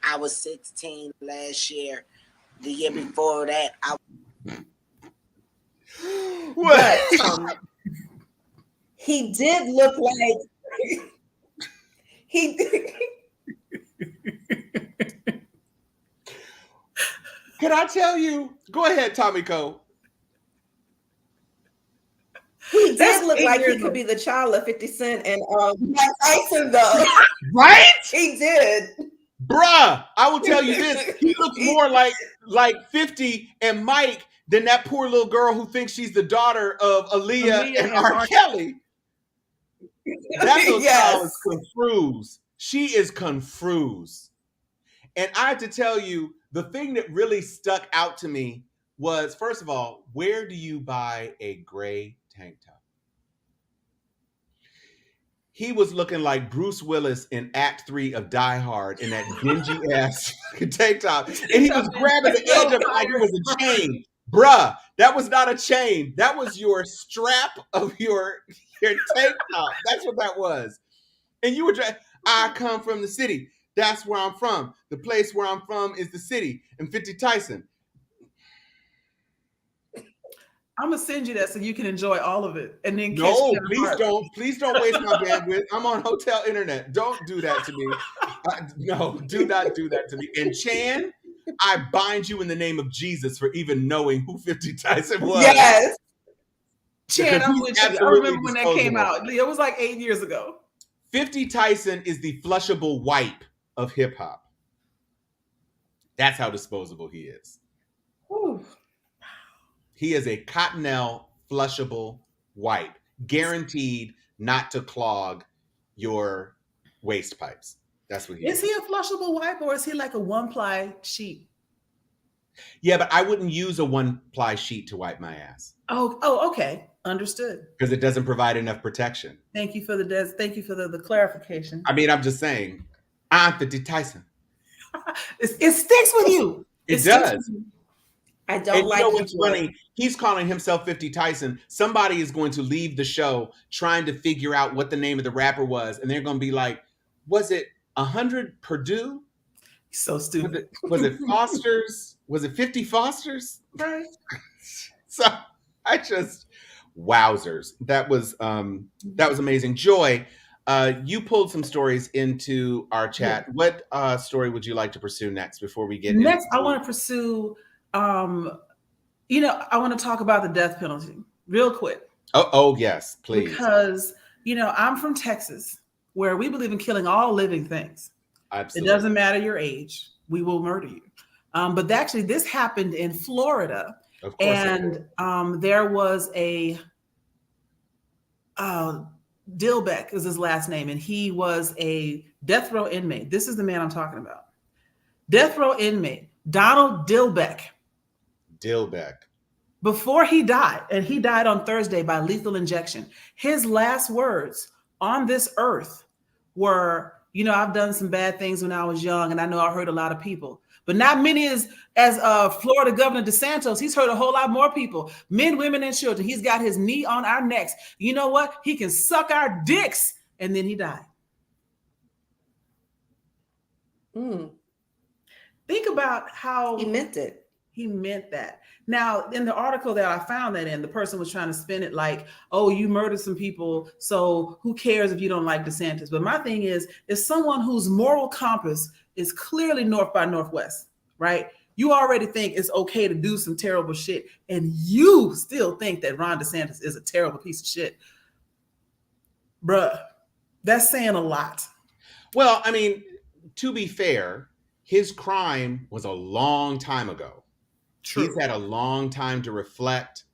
I was 16 last year. The year before that, But he did look like he did. Can I tell you? Go ahead, Tamiko. He did look like he could be the child of 50 Cent and Mike Tyson, though. Right? He did. Bruh, I will tell you this. He looks more like 50 and Mike than that poor little girl who thinks she's the daughter of Aaliyah and R. Kelly. That little child is confused. She is confused. And I have to tell you, the thing that really stuck out to me was, first of all, where do you buy a gray tank top? He was looking like Bruce Willis in Act 3 of Die Hard in that dingy ass tank top. And he was grabbing the edge of it like it was a chain. Bruh, that was not a chain. That was your strap of your tank top. That's what that was. And you were I come from the city. That's where I'm from. The place where I'm from is the city. And 50 Tyson. I'm gonna send you that so you can enjoy all of it. And then please don't waste my bandwidth. I'm on hotel internet. Don't do that to me. No, do not do that to me. And Chan, I bind you in the name of Jesus for even knowing who 50 Tyson was. Yes. Chan, I'm with you. I remember when that came out. It was like 8 years ago. 50 Tyson is the flushable wipe of hip hop. That's how disposable he is. Whew. He is a Cottonelle flushable wipe, guaranteed not to clog your waste pipes. That's what he is. Is he a flushable wipe or is he like a one-ply sheet? Yeah, but I wouldn't use a one-ply sheet to wipe my ass. Oh, okay. Understood. Because it doesn't provide enough protection. Thank you for the clarification. I mean, I'm just saying, Anthony Tyson. It sticks with you. It does. I don't And like you know you, what's boy. funny? He's calling himself 50 Tyson. Somebody is going to leave the show trying to figure out what the name of the rapper was, and they're going to be like, was it 100 Purdue? So stupid. Was it Foster's? Was it 50 Foster's? Right. So I just wowzers. That was amazing. Joy, you pulled some stories into our chat. Yeah. What story would you like to pursue next before we get next? I want to pursue. I want to talk about the death penalty real quick. Oh yes, please. Because I'm from Texas, where we believe in killing all living things. Absolutely. It doesn't matter your age; we will murder you. But actually, this happened in Florida. Of course. And there was a Dilbeck is his last name, and he was a death row inmate. This is the man I'm talking about. Death row inmate Donald Dilbeck. Before he died, and he died on Thursday by lethal injection, his last words on this earth were, I've done some bad things when I was young, and I know I hurt a lot of people. But not many as Florida Governor DeSantos. He's hurt a whole lot more people, men, women, and children. He's got his knee on our necks. You know what? He can suck our dicks. And then he died. Think about how he meant it. He meant that. Now, in the article that I found that in, the person was trying to spin it like, oh, you murdered some people, so who cares if you don't like DeSantis? But my thing is someone whose moral compass is clearly north by northwest, right? You already think it's okay to do some terrible shit, and you still think that Ron DeSantis is a terrible piece of shit. Bruh, that's saying a lot. Well, I mean, to be fair, his crime was a long time ago. True. He's had a long time to reflect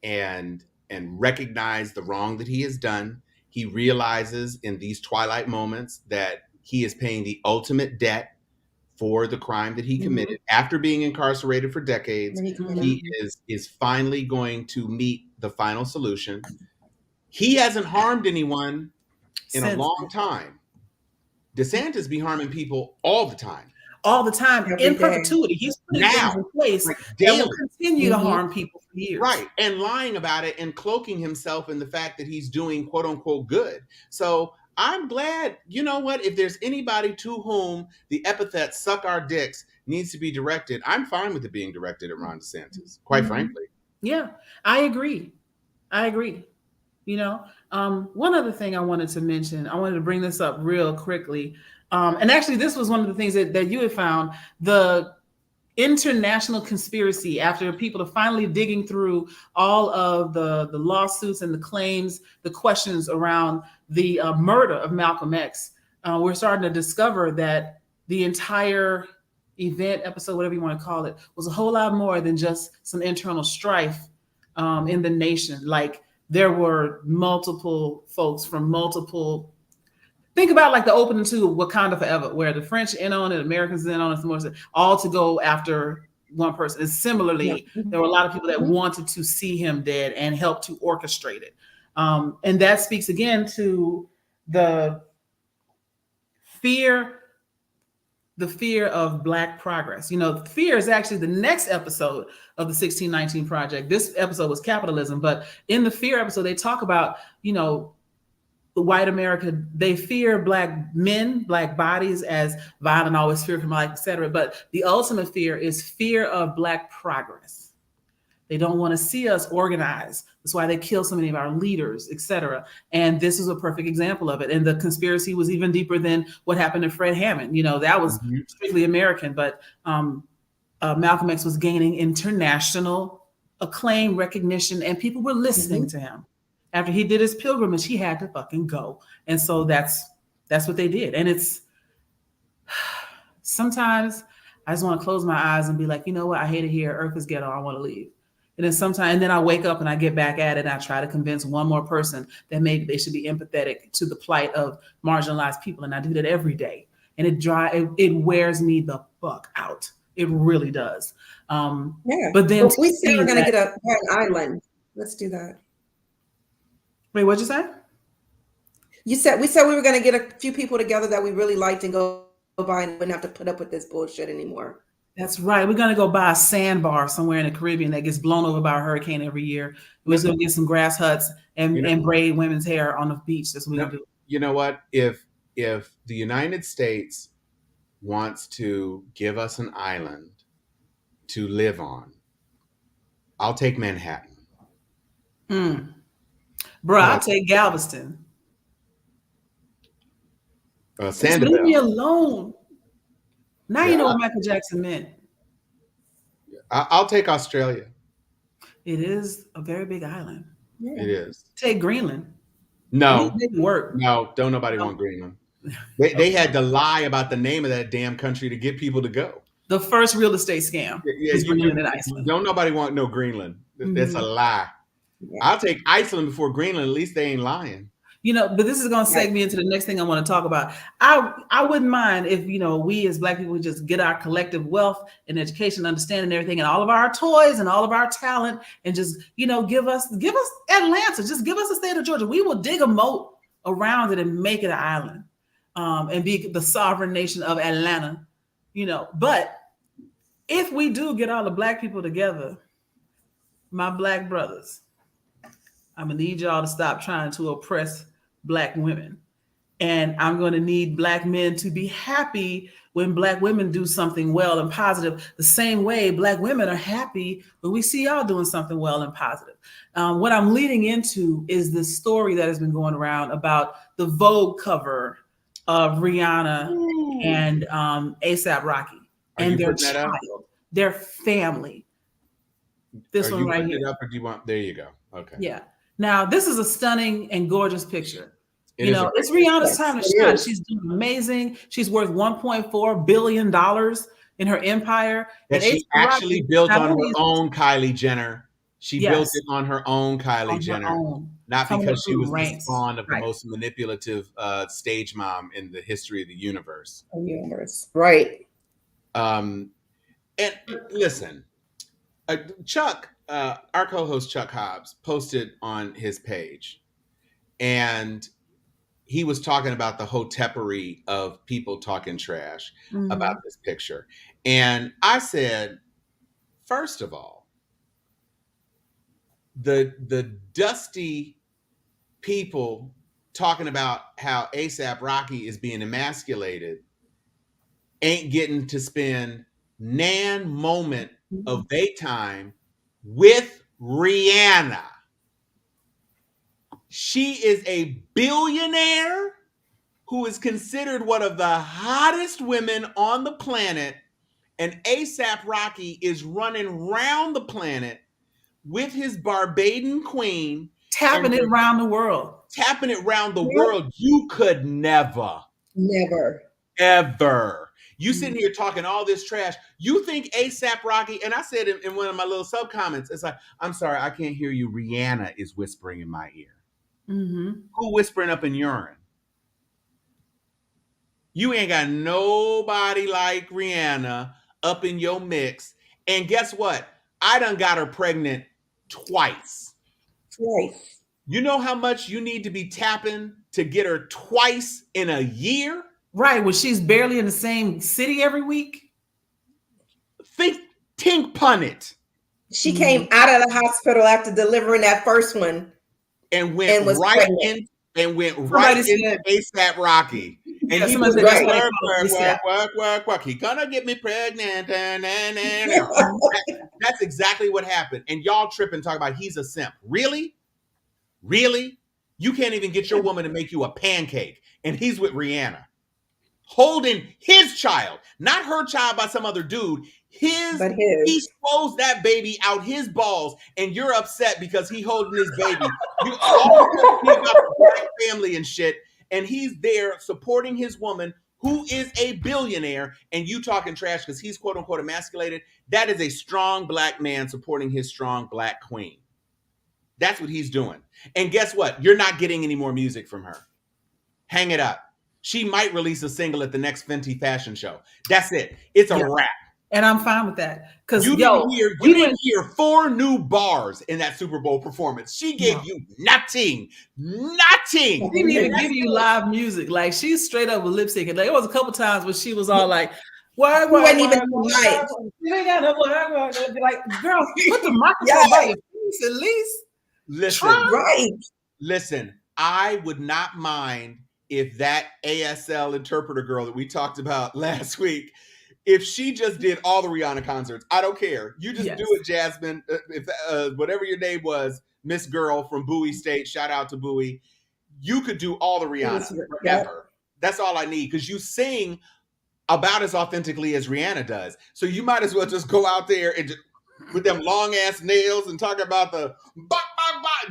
and recognize the wrong that he has done. He realizes in these twilight moments that he is paying the ultimate debt for the crime that he committed. After being incarcerated for decades. He is finally going to meet the final solution. He hasn't harmed anyone in a long time. DeSantis be harming people all the time. All the time, in perpetuity. He's putting things in place that will continue to harm people for years. Right. And lying about it and cloaking himself in the fact that he's doing quote unquote good. So I'm glad, you know what, if there's anybody to whom the epithet suck our dicks needs to be directed, I'm fine with it being directed at Ron DeSantis, quite frankly. Yeah, I agree. One other thing I wanted to mention, I wanted to bring this up real quickly. And actually, this was one of the things that you had found, the international conspiracy after people are finally digging through all of the lawsuits and the claims, the questions around the murder of Malcolm X. We're starting to discover that the entire event, episode, whatever you want to call it, was a whole lot more than just some internal strife in the nation. Like there were multiple folks from multiple. Think about like the opening to Wakanda Forever, where the French in on it, Americans in on it, all to go after one person. And similarly, there were a lot of people that wanted to see him dead and helped to orchestrate it. And that speaks again to the fear of Black progress. Fear is actually the next episode of the 1619 Project. This episode was capitalism, but in the fear episode, they talk about, the white America, they fear Black men, Black bodies as violent, always fear from life, etc. But the ultimate fear is fear of Black progress. They don't want to see us organize. That's why they kill so many of our leaders, etc. And this is a perfect example of it. And the conspiracy was even deeper than what happened to Fred Hammond. That was strictly American, but Malcolm X was gaining international acclaim, recognition, and people were listening to him. After he did his pilgrimage, he had to fucking go. And so that's what they did. And it's sometimes I just want to close my eyes and be like, you know what? I hate it here. Earth is ghetto. I want to leave. And then I wake up and I get back at it. And I try to convince one more person that maybe they should be empathetic to the plight of marginalized people. And I do that every day. And it wears me the fuck out. It really does. But then we say we're going to get an island. Let's do that. Wait, what'd you say? We said we were going to get a few people together that we really liked and go by and wouldn't have to put up with this bullshit anymore. That's right. We're gonna go buy a sandbar somewhere in the Caribbean that gets blown over by a hurricane every year. We're just gonna get some grass huts and braid women's hair on the beach. That's what we're gonna do. You know what? If the United States wants to give us an island to live on, I'll take Manhattan. Bro, I'll take Galveston. Sanderbell. Leave me alone. Now you know what Michael Jackson meant. I'll take Australia. It is a very big island. Yeah. It is. Take Greenland. No. It didn't work. No, don't nobody want Greenland. They had to lie about the name of that damn country to get people to go. The first real estate scam is Greenland and Iceland. Don't nobody want no Greenland. That's a lie. Yeah. I'll take Iceland before Greenland. At least they ain't lying. You know, but this is going to segue me into the next thing I want to talk about. I wouldn't mind if, you know, we as Black people just get our collective wealth and education, understanding everything, and all of our toys and all of our talent, and just, you know, give us Atlanta, just give us the state of Georgia. We will dig a moat around it and make it an island, and be the sovereign nation of Atlanta, you know. But if we do get all the Black people together, my Black brothers, I'm gonna need y'all to stop trying to oppress Black women. And I'm going to need Black men to be happy when Black women do something well and positive, the same way Black women are happy when we see y'all doing something well and positive. What I'm leading into is this story that has been going around about the Vogue cover of Rihanna and A$AP Rocky and their child, their family. This one right here. Up or do you want? There you go. Okay. Yeah. Now, this is a stunning and gorgeous picture. You know, it's Rihanna's time to shine. She's doing amazing. She's worth $1.4 billion in her empire. That she actually built on her own Kylie Jenner. She built it on her own Kylie Jenner. Not because she was the spawn of the most manipulative stage mom in the history of the universe. Right. And listen, Chuck, our co-host Chuck Hobbs, posted on his page, and he was talking about the hotepery of people talking trash about this picture. And I said, first of all, the dusty people talking about how A$AP Rocky is being emasculated ain't getting to spend nan moment of their time with Rihanna. She is a billionaire who is considered one of the hottest women on the planet, and A$AP Rocky is running around the planet with his Barbadian queen. Tapping it around the world. Tapping it around the world. You could never. Ever. You sitting here talking all this trash. You think A$AP Rocky, and I said in one of my little sub comments, it's like, I'm sorry, I can't hear you. Rihanna is whispering in my ear. Who whispering up in urine? You ain't got nobody like Rihanna up in your mix. And guess what? I done got her pregnant twice. You know how much you need to be tapping to get her twice in a year? Right, when she's barely in the same city every week. Think pun it. She came out of the hospital after delivering that first one. And went right into A$AP Rocky. And he was work. He gonna get me pregnant. That's exactly what happened. And y'all tripping talking about he's a simp. Really? Really? You can't even get your woman to make you a pancake. And he's with Rihanna. Holding his child, not her child by some other dude. His. He throws that baby out his balls, and you're upset because he holding his baby. You all about the Black family and shit, and he's there supporting his woman who is a billionaire, and you talking trash because he's quote unquote emasculated. That is a strong Black man supporting his strong Black queen. That's what he's doing. And guess what? You're not getting any more music from her. Hang it up. She might release a single at the next Fenty fashion show. That's it. It's a wrap. And I'm fine with that. Because You yo, didn't hear 4 new bars in that Super Bowl performance. She gave you nothing. She didn't even give you live music. Like, she's straight up with lip sync. And like, it was a couple times where she was all like, why, wasn't even like, girl, put the microphone by your face at least. Listen, I would not mind if that ASL interpreter girl that we talked about last week, if she just did all the Rihanna concerts. I don't care. You just do it, Jasmine. If whatever your name was, Miss Girl from Bowie State, shout out to Bowie. You could do all the Rihanna forever. That's all I need, because you sing about as authentically as Rihanna does. So you might as well just go out there and just, with them long ass nails and talk about the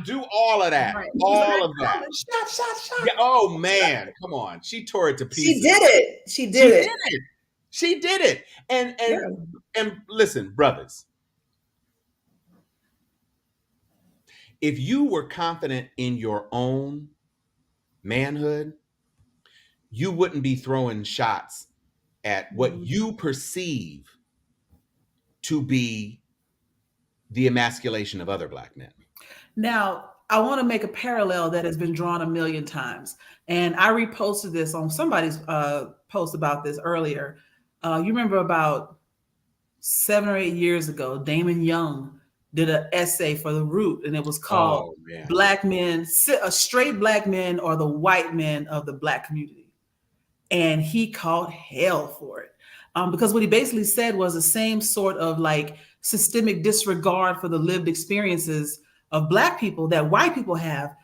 do all of that. Right. All of that. Shot. Yeah, oh man, come on. She tore it to pieces. She did it. She did it. And listen, brothers. If you were confident in your own manhood, you wouldn't be throwing shots at what you perceive to be the emasculation of other Black men. Now, I want to make a parallel that has been drawn a million times. And I reposted this on somebody's post about this earlier. You remember about 7 or 8 years ago, Damon Young did an essay for The Root, and it was called Black Men, Straight Black Men or the White Men of the Black Community. And he caught hell for it. Because what he basically said was the same sort of like systemic disregard for the lived experiences of Black people that white people have.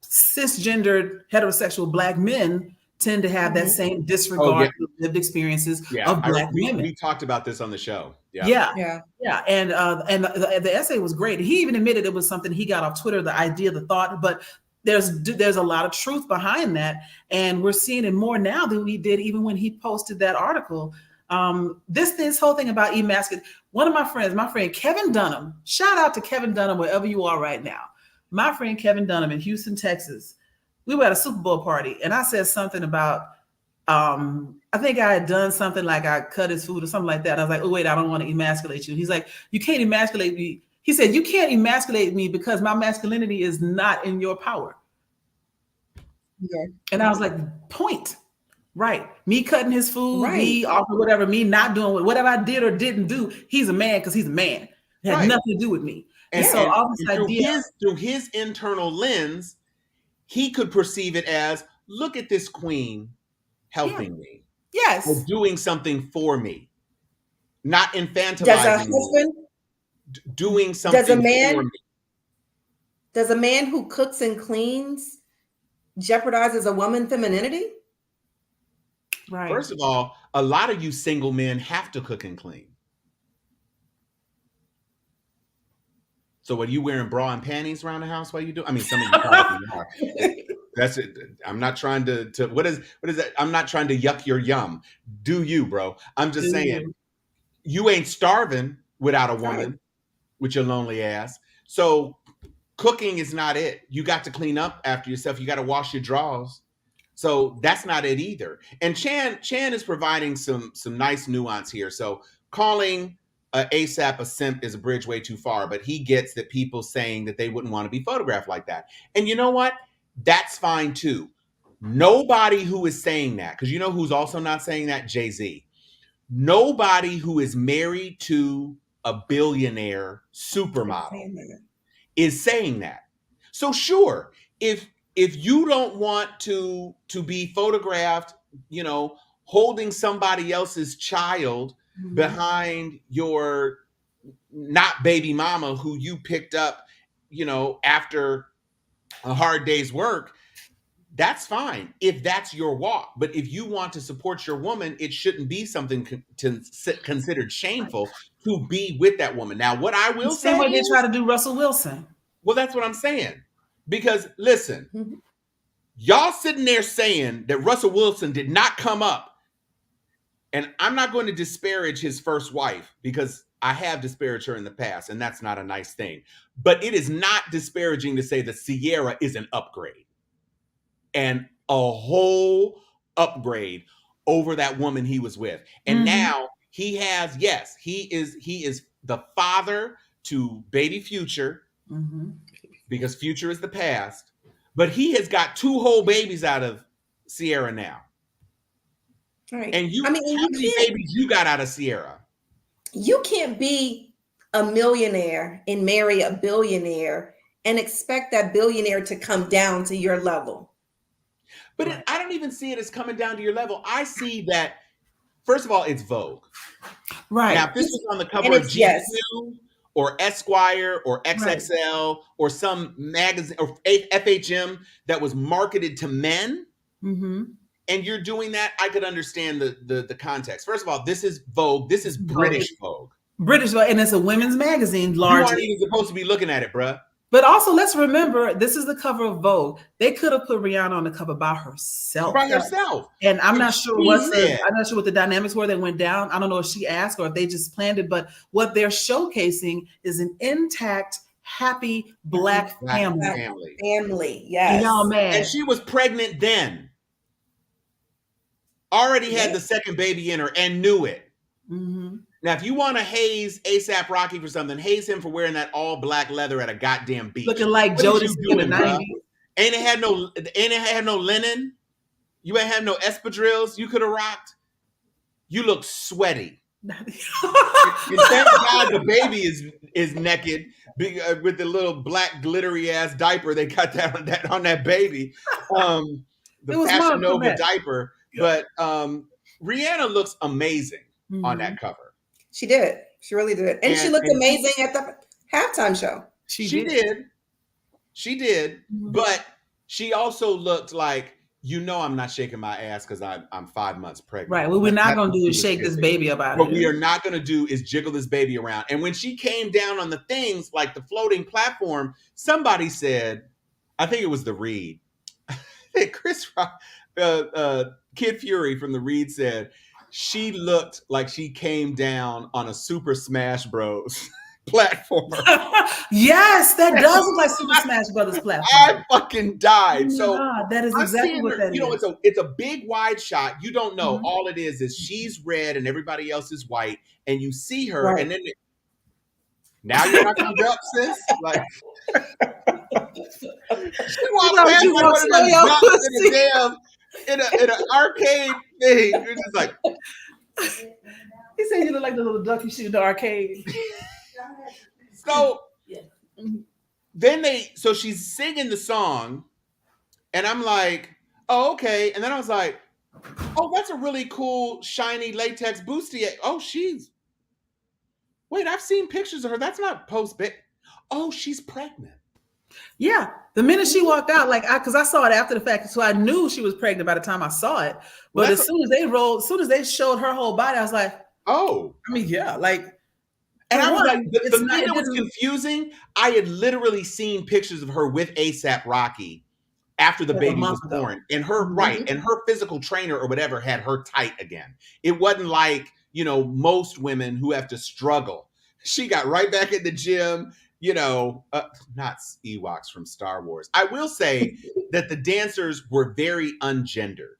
Cisgendered heterosexual Black men tend to have that same disregard for the lived experiences of Black women. We talked about this on the show. Yeah. And the essay was great. He even admitted it was something he got off Twitter, the idea, the thought, but there's a lot of truth behind that. And we're seeing it more now than we did even when he posted that article. This whole thing about emasculate. One of my friend Kevin Dunham, shout out to Kevin Dunham wherever you are right now. My friend Kevin Dunham in Houston, Texas, we were at a Super Bowl party and I said something about, I think I had done something like I cut his food or something like that. I was like, oh wait, I don't want to emasculate you. He's like, you can't emasculate me. He said, you can't emasculate me because my masculinity is not in your power. Yeah. And I was like, point. Right. Me cutting his food, me offering whatever, me not doing whatever I did or didn't do. He's a man because he's a man. It had nothing to do with me. And so all this idea through his internal lens, he could perceive it as, look at this queen helping me. Yes. Or doing something for me. Not infantilizing Does a husband doing something for me. Does a man who cooks and cleans jeopardizes a woman's femininity? Right. First of all, a lot of you single men have to cook and clean. So what, are you wearing bra and panties around the house while you do? I mean, some of you probably are. That's it. I'm not trying to what is that? I'm not trying to yuck your yum. Do you, bro? I'm just saying you ain't starving without a woman with your lonely ass. So cooking is not it. You got to clean up after yourself. You got to wash your drawers. So that's not it either. And Chan is providing some nice nuance here. So calling ASAP a simp is a bridge way too far, but he gets that people saying that they wouldn't want to be photographed like that. And you know what? That's fine too. Nobody who is saying that, because you know who's also not saying that? Jay-Z. Nobody who is married to a billionaire supermodel is saying that. So sure, if you don't want to be photographed, you know, holding somebody else's child behind your not baby mama who you picked up, you know, after a hard day's work, that's fine if that's your walk. But if you want to support your woman, it shouldn't be something considered shameful to be with that woman. Now, what I will say, same way they try to do Russell Wilson. Well, that's what I'm saying. Because listen, y'all sitting there saying that Russell Wilson did not come up, and I'm not going to disparage his first wife because I have disparaged her in the past, and that's not a nice thing. But it is not disparaging to say that Sierra is an upgrade, and a whole upgrade over that woman he was with. And now he has, yes, he is the father to baby Future, because Future is the past, but he has got 2 whole babies out of Sierra now. Right. And how many babies you got out of Sierra? You can't be a millionaire and marry a billionaire and expect that billionaire to come down to your level. But I don't even see it as coming down to your level. I see that, first of all, it's Vogue. Right. Now, if this was on the cover of GQ or Esquire or XXL or some magazine or FHM that was marketed to men, and you're doing that, I could understand the context. First of all, this is Vogue. This is British Vogue. British Vogue, and it's a women's magazine, largely. You aren't even supposed to be looking at it, bruh. But also, let's remember, this is the cover of Vogue. They could have put Rihanna on the cover by herself. By herself. And I'm not sure what the dynamics were that went down. I don't know if she asked or if they just planned it. But what they're showcasing is an intact, happy Black family. Family, yes. Y'all mad. And she was pregnant then. Already had the second baby in her and knew it. Now, if you want to haze ASAP Rocky for something, haze him for wearing that all black leather at a goddamn beach. Looking like Jodeci in the 90s. Ain't it had no linen? You ain't had no espadrilles you could have rocked? You look sweaty. And thank God the baby is naked with the little black glittery ass diaper they got that on that baby. The Fashion Nova diaper. But Rihanna looks amazing on that cover. She did. She really did. And she looked amazing at the halftime show. She did. But she also looked like, I'm not shaking my ass because I'm 5 months pregnant. Right. What we're not going to do is shake this baby about it. What we are not going to do is jiggle this baby around. And when she came down on the things like the floating platform, somebody said, I think it was the Reed, Chris Rock, Kid Fury from the Reed said, she looked like she came down on a Super Smash Bros. Platform. Yes, that does look like Super Smash Brothers platform. I fucking died. So that is exactly what that is. It's a big wide shot. You don't know. All it is she's red and everybody else is white, and you see her, and then now you're not gonna jump, sis. Like she walked past like one of them jumps in an arcade thing. You're just like, he said you look like the little duck you shoot in the arcade. So then so she's singing the song, and I'm like, oh, okay. And then I was like, oh, that's a really cool, shiny latex bustier. Oh, wait, I've seen pictures of her. That's not post-bit. Oh, she's pregnant. Yeah. The minute she walked out, because I saw it after the fact, so I knew she was pregnant by the time I saw it. But as soon as they showed her whole body, I was like, oh, I mean, yeah, and I was like, the thing that was confusing, I had literally seen pictures of her with ASAP Rocky after the baby was born. And her, and her physical trainer or whatever had her tight again. It wasn't like, most women who have to struggle. She got right back in the gym, not Ewoks from Star Wars. I will say that the dancers were very ungendered.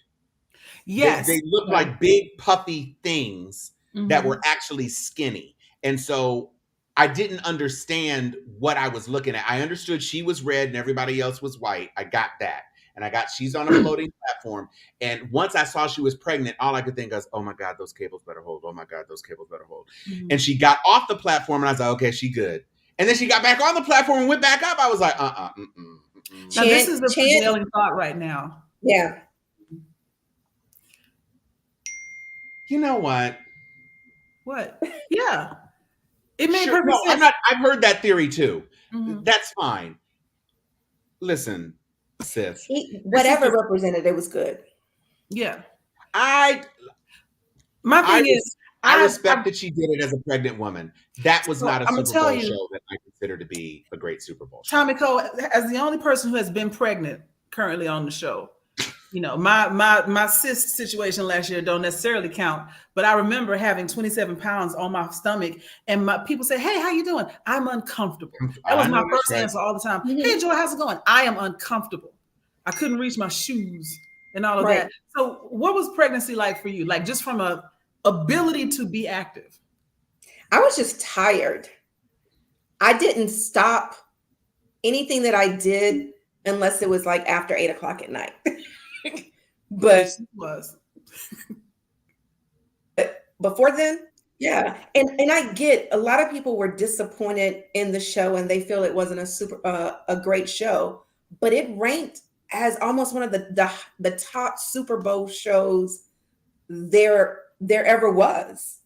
Yes. They looked like big puffy things that were actually skinny. And so I didn't understand what I was looking at. I understood she was red and everybody else was white. I got that. And she's on a floating platform. And once I saw she was pregnant, all I could think was, oh my God, those cables better hold. Oh my God, those cables better hold. And she got off the platform and I was like, okay, she good. And then she got back on the platform and went back up. I was like, Now this is the prevailing thought right now. Yeah. You know what? What? Yeah. It made perfect sense. I've heard that theory too. That's fine. Listen, sis. Whatever represented, it was good. Yeah. I respect that she did it as a pregnant woman. That was not a Super Bowl show that I consider to be a great Super Bowl show. Tamiko, as the only person who has been pregnant currently on the show, my cyst situation last year don't necessarily count, but I remember having 27 pounds on my stomach, and my people say, "Hey, how you doing?" I'm uncomfortable. That was my first answer all the time. Hey, Joy, how's it going? I am uncomfortable. I couldn't reach my shoes and all of that. So, what was pregnancy like for you? Like just from a ability to be active? I was just tired. I didn't stop anything that I did unless it was like after 8 o'clock at night. But It was. before then, yeah. And I get a lot of people were disappointed in the show and they feel it wasn't a great show, but it ranked as almost one of the top Super Bowl shows there ever was.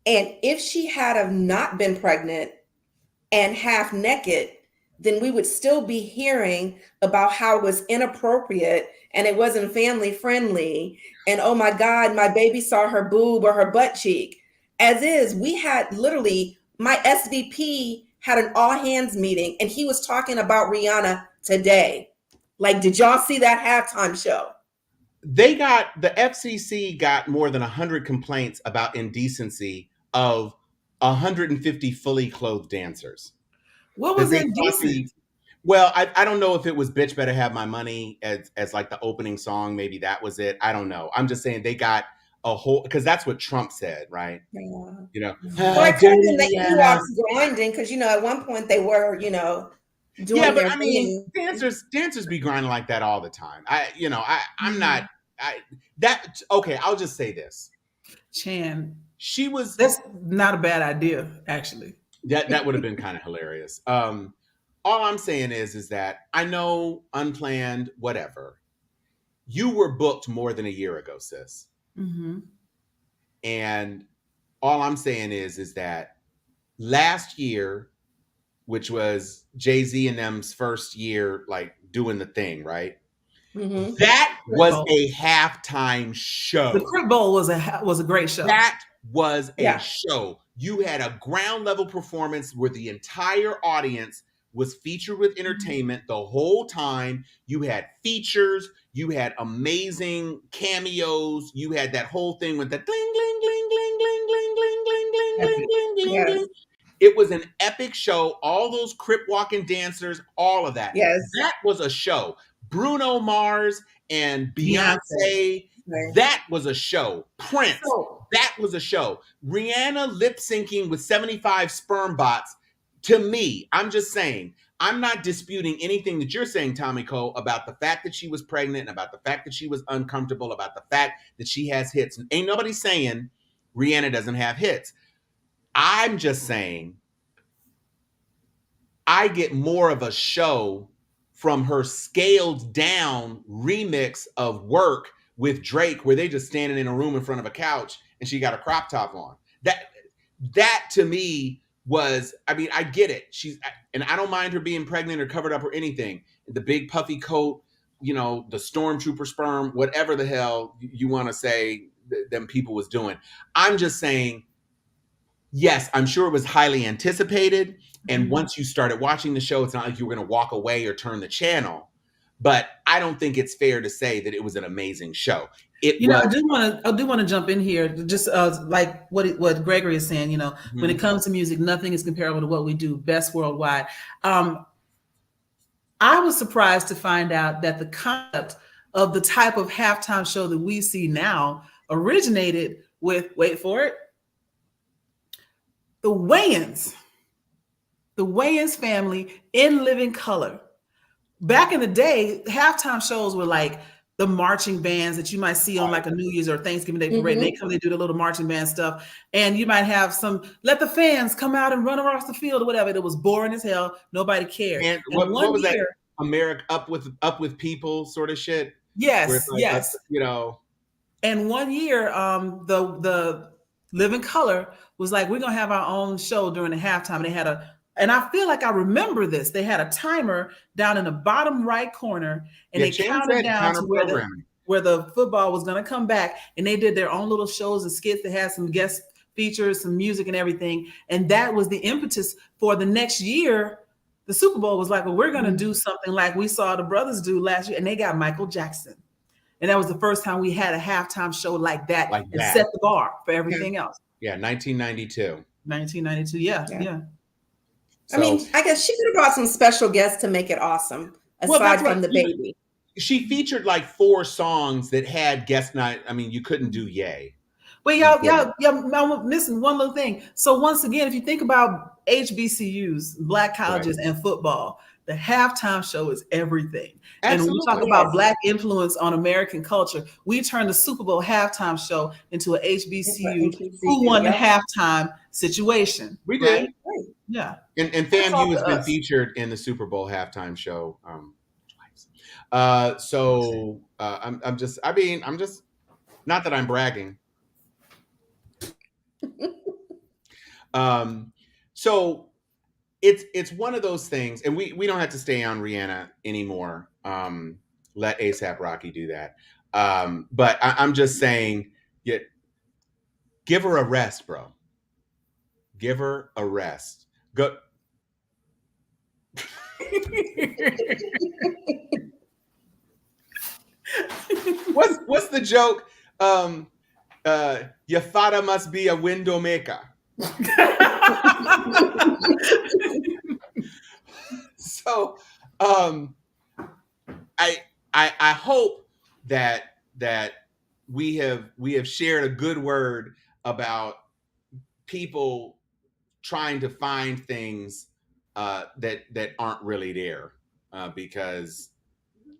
And if she had have not been pregnant and half naked, then we would still be hearing about how it was inappropriate and it wasn't family friendly. And oh my God, my baby saw her boob or her butt cheek. As is, we had literally, my SVP had an all hands meeting and he was talking about Rihanna today. Like, did y'all see that halftime show? The FCC got more than 100 complaints about indecency of 150 fully clothed dancers. What was indecent? Well, I don't know if it was "Bitch Better Have My Money" as like the opening song. Maybe that was it. I don't know. I'm just saying they got a whole, because that's what Trump said, right? Yeah. You know, well, I told them that he walks grinding because at one point they were doing but I mean, dancers be grinding like that all the time. I'm not. Okay, I'll just say this. Chan, that's not a bad idea, actually. That would have been kind of hilarious. All I'm saying is that I know unplanned, whatever. You were booked more than a year ago, sis. Mm-hmm. And all I'm saying is that last year, which was Jay-Z and them's first year, like doing the thing, right? Mm-hmm. That was a halftime show. The Crip Bowl was a great show. That was a show. You had a ground level performance where the entire audience was featured with entertainment the whole time. You had features, you had amazing cameos, you had that whole thing with the gling, gling, gling, gling, gling, gling, gling, gling, gling, gling, gling, gling, gling. It was an epic show. All those Crip walking dancers, all of that. Yes. That was a show. Bruno Mars and Beyonce, that was a show. Prince, that was a show. Rihanna lip syncing with 75 sperm bots. To me, I'm just saying, I'm not disputing anything that you're saying, Tamiko, about the fact that she was pregnant, about the fact that she was uncomfortable, about the fact that she has hits. And ain't nobody saying Rihanna doesn't have hits. I'm just saying I get more of a show from her scaled down remix of Work with Drake, where they just standing in a room in front of a couch and she got a crop top on. That to me was, I mean, I get it. And I don't mind her being pregnant or covered up or anything. The big puffy coat, the stormtrooper sperm, whatever the hell you want to say them people was doing. I'm just saying, yes, I'm sure it was highly anticipated. And once you started watching the show, it's not like you were going to walk away or turn the channel. But I don't think it's fair to say that it was an amazing show. I do want to jump in here, just like what Gregory is saying. When it comes to music, nothing is comparable to what we do best worldwide. I was surprised to find out that the concept of the type of halftime show that we see now originated with, wait for it, the Wayans family in Living Color. Back in the day, halftime shows were like the marching bands that you might see on like a New Year's or Thanksgiving Day parade. They come, they do the little marching band stuff. And you might have let the fans come out and run across the field or whatever. It was boring as hell. Nobody cared. And what was that? America Up with People sort of shit? Yes, yes. And one year, the Living Color was like, we're going to have our own show during the halftime. And and I feel like I remember this. They had a timer down in the bottom right corner, and they counted down to where the football was going to come back. And they did their own little shows and skits. They had some guest features, some music and everything. And that was the impetus for the next year. The Super Bowl was like, well, we're going to do something like we saw the brothers do last year. And they got Michael Jackson. And that was the first time we had a halftime show like that and set the bar for everything else. Yeah, 1992. 1992, yeah. So, I mean, I guess she could have brought some special guests to make it awesome, aside from the baby. She featured like 4 songs that had guest night. I mean, you couldn't do Yay. Wait, y'all missing one little thing. So once again, if you think about HBCUs, black colleges, and football, the halftime show is everything. Absolutely. And when we talk about black influence on American culture, we turn the Super Bowl halftime show into an HBCU who won the halftime situation. We did. Right? Yeah. And FAMU has been featured in the Super Bowl halftime show twice. So I'm just not that I'm bragging. So it's one of those things, and we don't have to stay on Rihanna anymore. Let ASAP Rocky do that. But I'm just saying, give her a rest, bro. Give her a rest. Go. What's the joke? Your father must be a window maker. So I hope that we have shared a good word about people trying to find things that aren't really there, because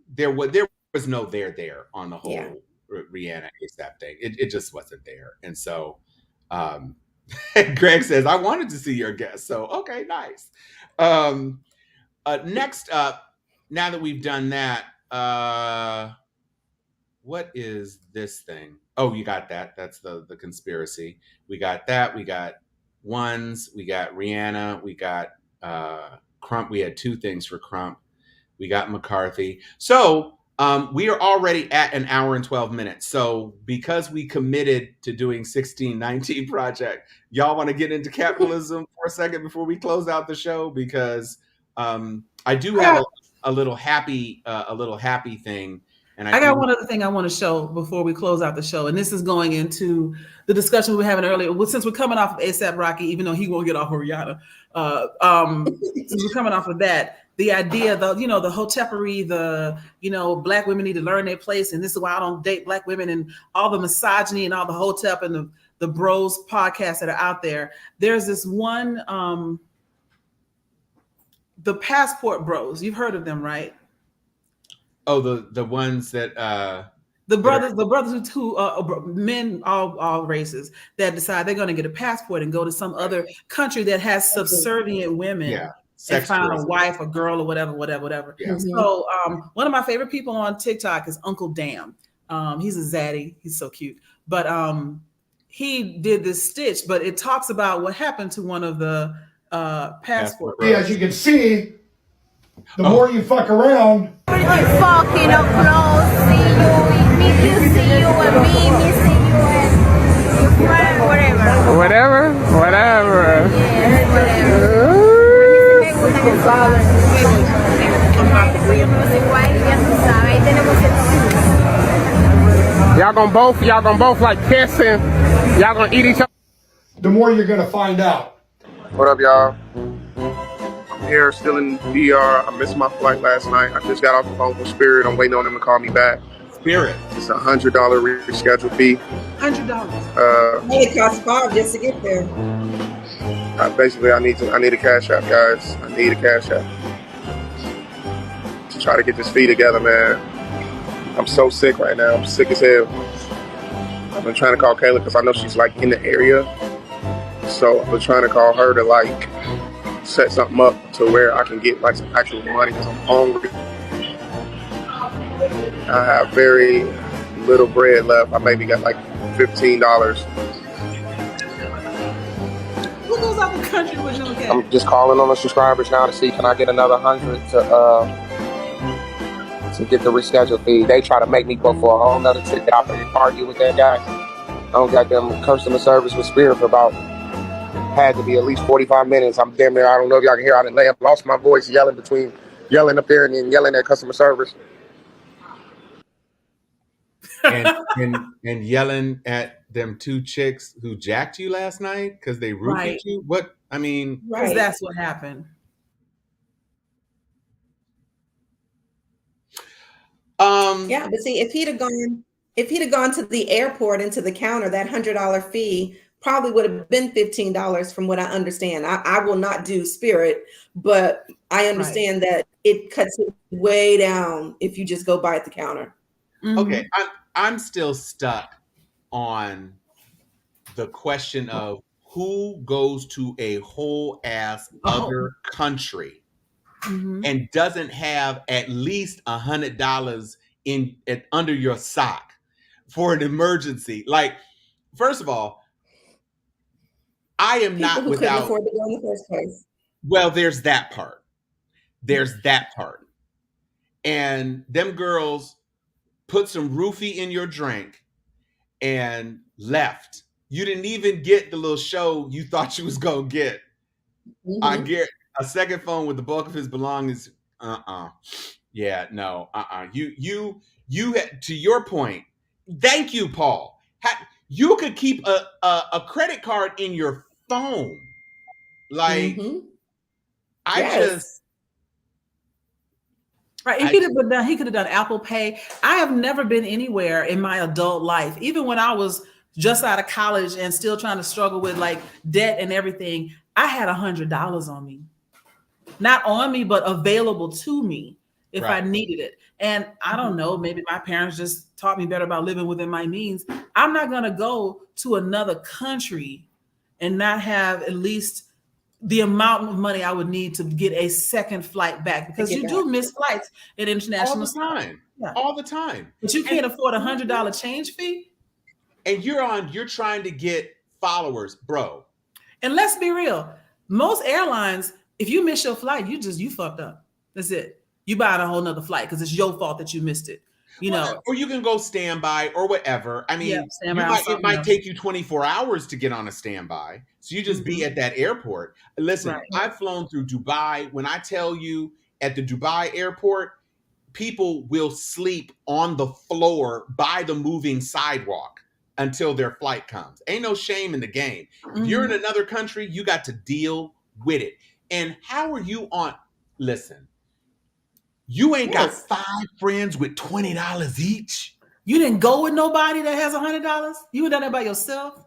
there was no there on the whole Rihanna ASAP thing. It just wasn't there. And so Greg says, I wanted to see your guest. So, okay, nice. Next up, now that we've done that, what is this thing? Oh, you got that. That's the conspiracy. We got that. We got ones. We got Rihanna. We got Crump. We had two things for Crump. We got McCarthy. So we are already at an hour and 12 minutes. So because we committed to doing 1619 Project, y'all want to get into capitalism for a second before we close out the show? Because I do have a little happy thing. And I got one other thing I want to show before we close out the show. And this is going into the discussion we were having earlier. Well, since we're coming off of ASAP Rocky, even though he won't get off of Rihanna, since we're coming off of that, the idea, the hotepery, black women need to learn their place, and this is why I don't date black women, and all the misogyny and all the hotep and the bros podcasts that are out there. There's this one, the Passport Bros. You've heard of them, right? Oh, the ones that the brothers who men, all races, that decide they're going to get a passport and go to some other country that has subservient women. Yeah. And find a wife, a girl, or whatever. Yeah. So one of my favorite people on TikTok is Uncle Dam. He's a zaddy. He's so cute. But he did this stitch, but it talks about what happened to one of the passport. As you can see, the more you fuck around. Fucking up close, see you, me you, see you, and me see you, and whatever. Whatever. Yeah, whatever. Y'all gonna both like kiss and y'all gonna eat each other. The more you're gonna find out. What up, y'all? I'm here still in DR. I missed my flight last night. I just got off the phone with Spirit. I'm waiting on them to call me back. Spirit. It's a $100 reschedule fee. $100. It costs $5 just to get there. Basically, I need a cash app, guys. I need a cash app to try to get this fee together, man. I'm so sick right now. I'm sick as hell. I've been trying to call Kayla because I know she's like in the area. So I've been trying to call her to like set something up to where I can get like some actual money because I'm hungry. I have very little bread left. I maybe got like $15. Who goes out the country with you? Okay. I'm just calling on the subscribers now to see can I get another 100 to get the reschedule fee. They try to make me go for a whole nother ticket out and argue with that guy. I don't got them customer service with Spirit for about had to be at least 45 minutes. I'm damn near, I don't know if y'all can hear, I lost my voice yelling up there and then yelling at customer service. and yelling at them two chicks who jacked you last night because they roofied you. What I mean, because that's what happened. Yeah, but see, if he'd have gone If he'd have gone to the airport and to the counter, that $100 fee probably would have been $15 from what I understand. I will not do Spirit, but I understand that it cuts it way down if you just go buy at the counter. Okay, I'm still stuck on the question of who goes to a whole ass other country and doesn't have at least $100 under your sock for an emergency. Like, first of all, I am People not who without. couldn't afford to go in the first place. Well, there's that part. And them girls put some roofie in your drink and left. You didn't even get the little show you thought you was gonna get. I get a second phone with the bulk of his belongings. Yeah, no. You had, to your point. Thank you, Paul. You could keep a credit card in your phone. Like, Right. He could have done Apple Pay. I have never been anywhere in my adult life, even when I was just out of college and still trying to struggle with like debt and everything. I had $100 on me, not on me, but available to me if I needed it. And I don't know, maybe my parents just taught me better about living within my means. I'm not going to go to another country and not have at least the amount of money I would need to get a second flight back, because you do miss flights at international all the time. All the time. But you can't afford $100 change fee. And you're trying to get followers, bro. And let's be real. Most airlines, if you miss your flight, you fucked up. That's it. You buying a whole nother flight because it's your fault that you missed it. You know, or you can go standby or whatever. I mean, it might take you 24 hours to get on a standby. So you just be at that airport. Listen, I've flown through Dubai. When I tell you, at the Dubai airport, people will sleep on the floor by the moving sidewalk until their flight comes. Ain't no shame in the game. If you're in another country, you got to deal with it. And how are you on? Listen, you ain't got 5 friends with $20 each. You didn't go with nobody that has $100. You done that by yourself.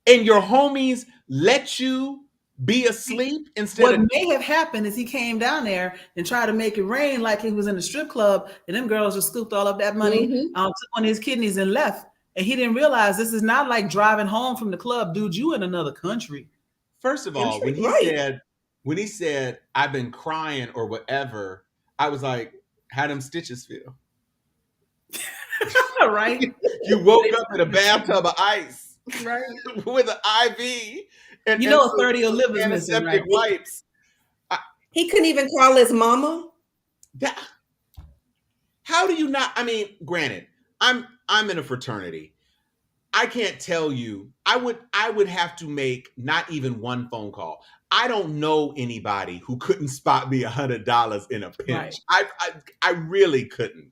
And your homies let you be asleep instead what of. What may have happened is he came down there and tried to make it rain like he was in a strip club, and them girls just scooped all of that money, took on his kidneys and left. And he didn't realize this is not like driving home from the club, dude. You in another country. First of all, when he said I've been crying or whatever, I was like, how them stitches feel? Right? You woke up in a bathtub of ice, right? With an IV, and a 30 of liver's missing, right? Wipes. He couldn't even call his mama. How do you not? I mean, granted, I'm in a fraternity. I can't tell you. I would have to make not even one phone call. I don't know anybody who couldn't spot me $100 in a pinch. Right. I really couldn't.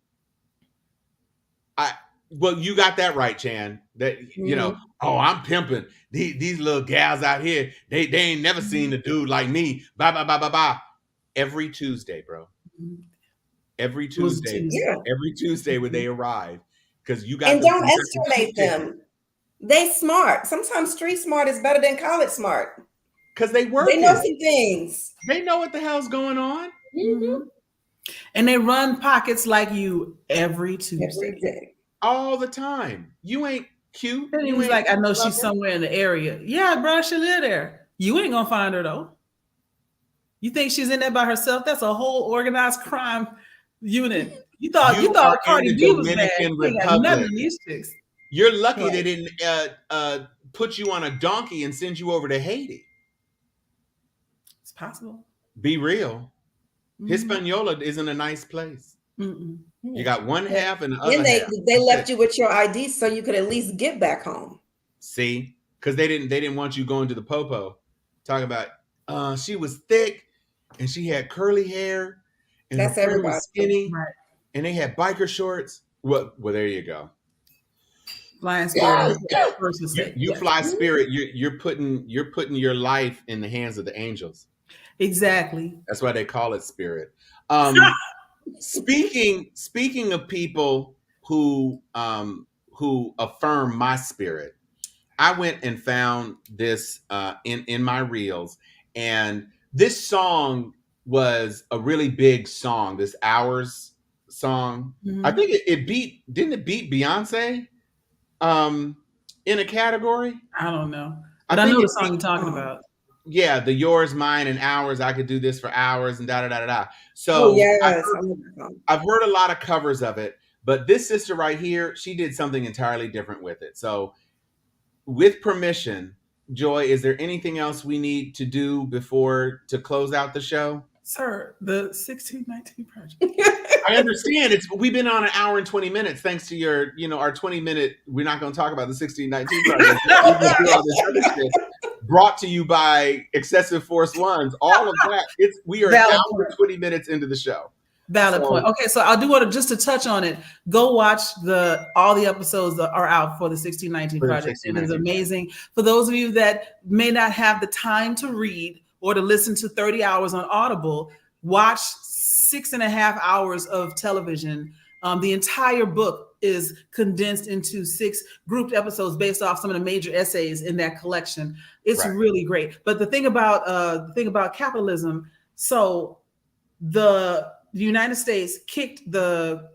Well, you got that right, Chan. That you know, I'm pimping these little gals out here. They ain't never seen a dude like me. Bye bye bye bye bye. Every Tuesday, bro. Every Tuesday. Every Tuesday when they arrive, because you got. And don't estimate them. They smart. Sometimes street smart is better than college smart. Because they work. They know some things. They know what the hell's going on. And they run pockets like you every Tuesday. Every day. All the time. You ain't cute. And he was like, I know she's somewhere in the area. Yeah, bro, she live there. You ain't gonna find her though. You think she's in there by herself? That's a whole organized crime unit. You thought Cardi B was bad. Nothing in these chicks. You're lucky they didn't put you on a donkey and send you over to Haiti. It's possible. Be real. Hispaniola isn't a nice place. You got one half and the other half. They left you with your ID so you could at least get back home. See, because they didn't want you going to the popo. Talking about she was thick and she had curly hair and that's everybody skinny, right? And they had biker shorts. Well, there you go. Flying Spirit. You fly Spirit. You're putting your life in the hands of the angels. Exactly. That's why they call it Spirit. Speaking of people who affirm my spirit, I went and found this in my reels, and this song was a really big song. This Hours song, I think it didn't it beat Beyonce in a category? I don't know, but I know the song you're talking about. Yeah, the Yours, Mine, and Ours. I could do this for hours, and da da da da da. So yes, I've heard a lot of covers of it, but this sister right here, she did something entirely different with it. So, with permission, Joy, is there anything else we need to do before to close out the show? Sir, the 1619 project. I understand. We've been on an hour and 20 minutes thanks to your, our 20-minute. We're not going to talk about the 1619 project. We do all this other shit. Brought to you by Excessive Force Ones. All of that. We are an hour and 20 minutes into the show. Valid point. Okay, so I do want to just to touch on it. Go watch all the episodes that are out for the 1619 project. It is amazing. For those of you that may not have the time to read or to listen to 30 hours on Audible, watch 6.5 hours of television. The entire book is condensed into 6 grouped episodes based off some of the major essays in that collection. It's really great. But the thing about capitalism, so the United States kicked the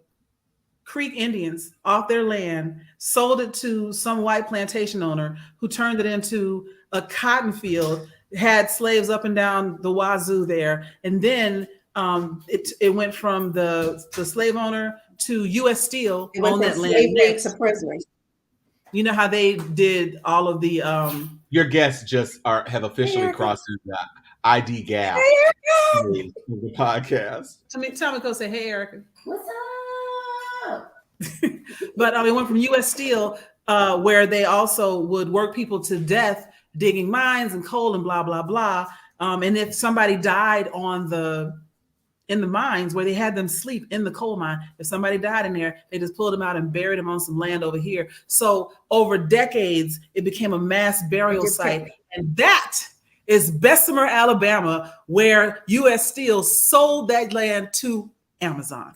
Creek Indians off their land, sold it to some white plantation owner who turned it into a cotton field, had slaves up and down the wazoo there, and then it went from the slave owner to U.S. Steel on that land. To prisoners. You know how they did all of the. Your guests just have officially crossed through the ID gap. Hey, the podcast. Tamiko say, "Hey, Erica." What's up? But it went from U.S. Steel, where they also would work people to death digging mines and coal and blah blah blah. And if somebody died in the mines where they had them sleep in the coal mine, if somebody died in there, they just pulled them out and buried them on some land over here. So over decades, it became a mass burial site, and that is Bessemer, Alabama, where U.S. Steel sold that land to Amazon.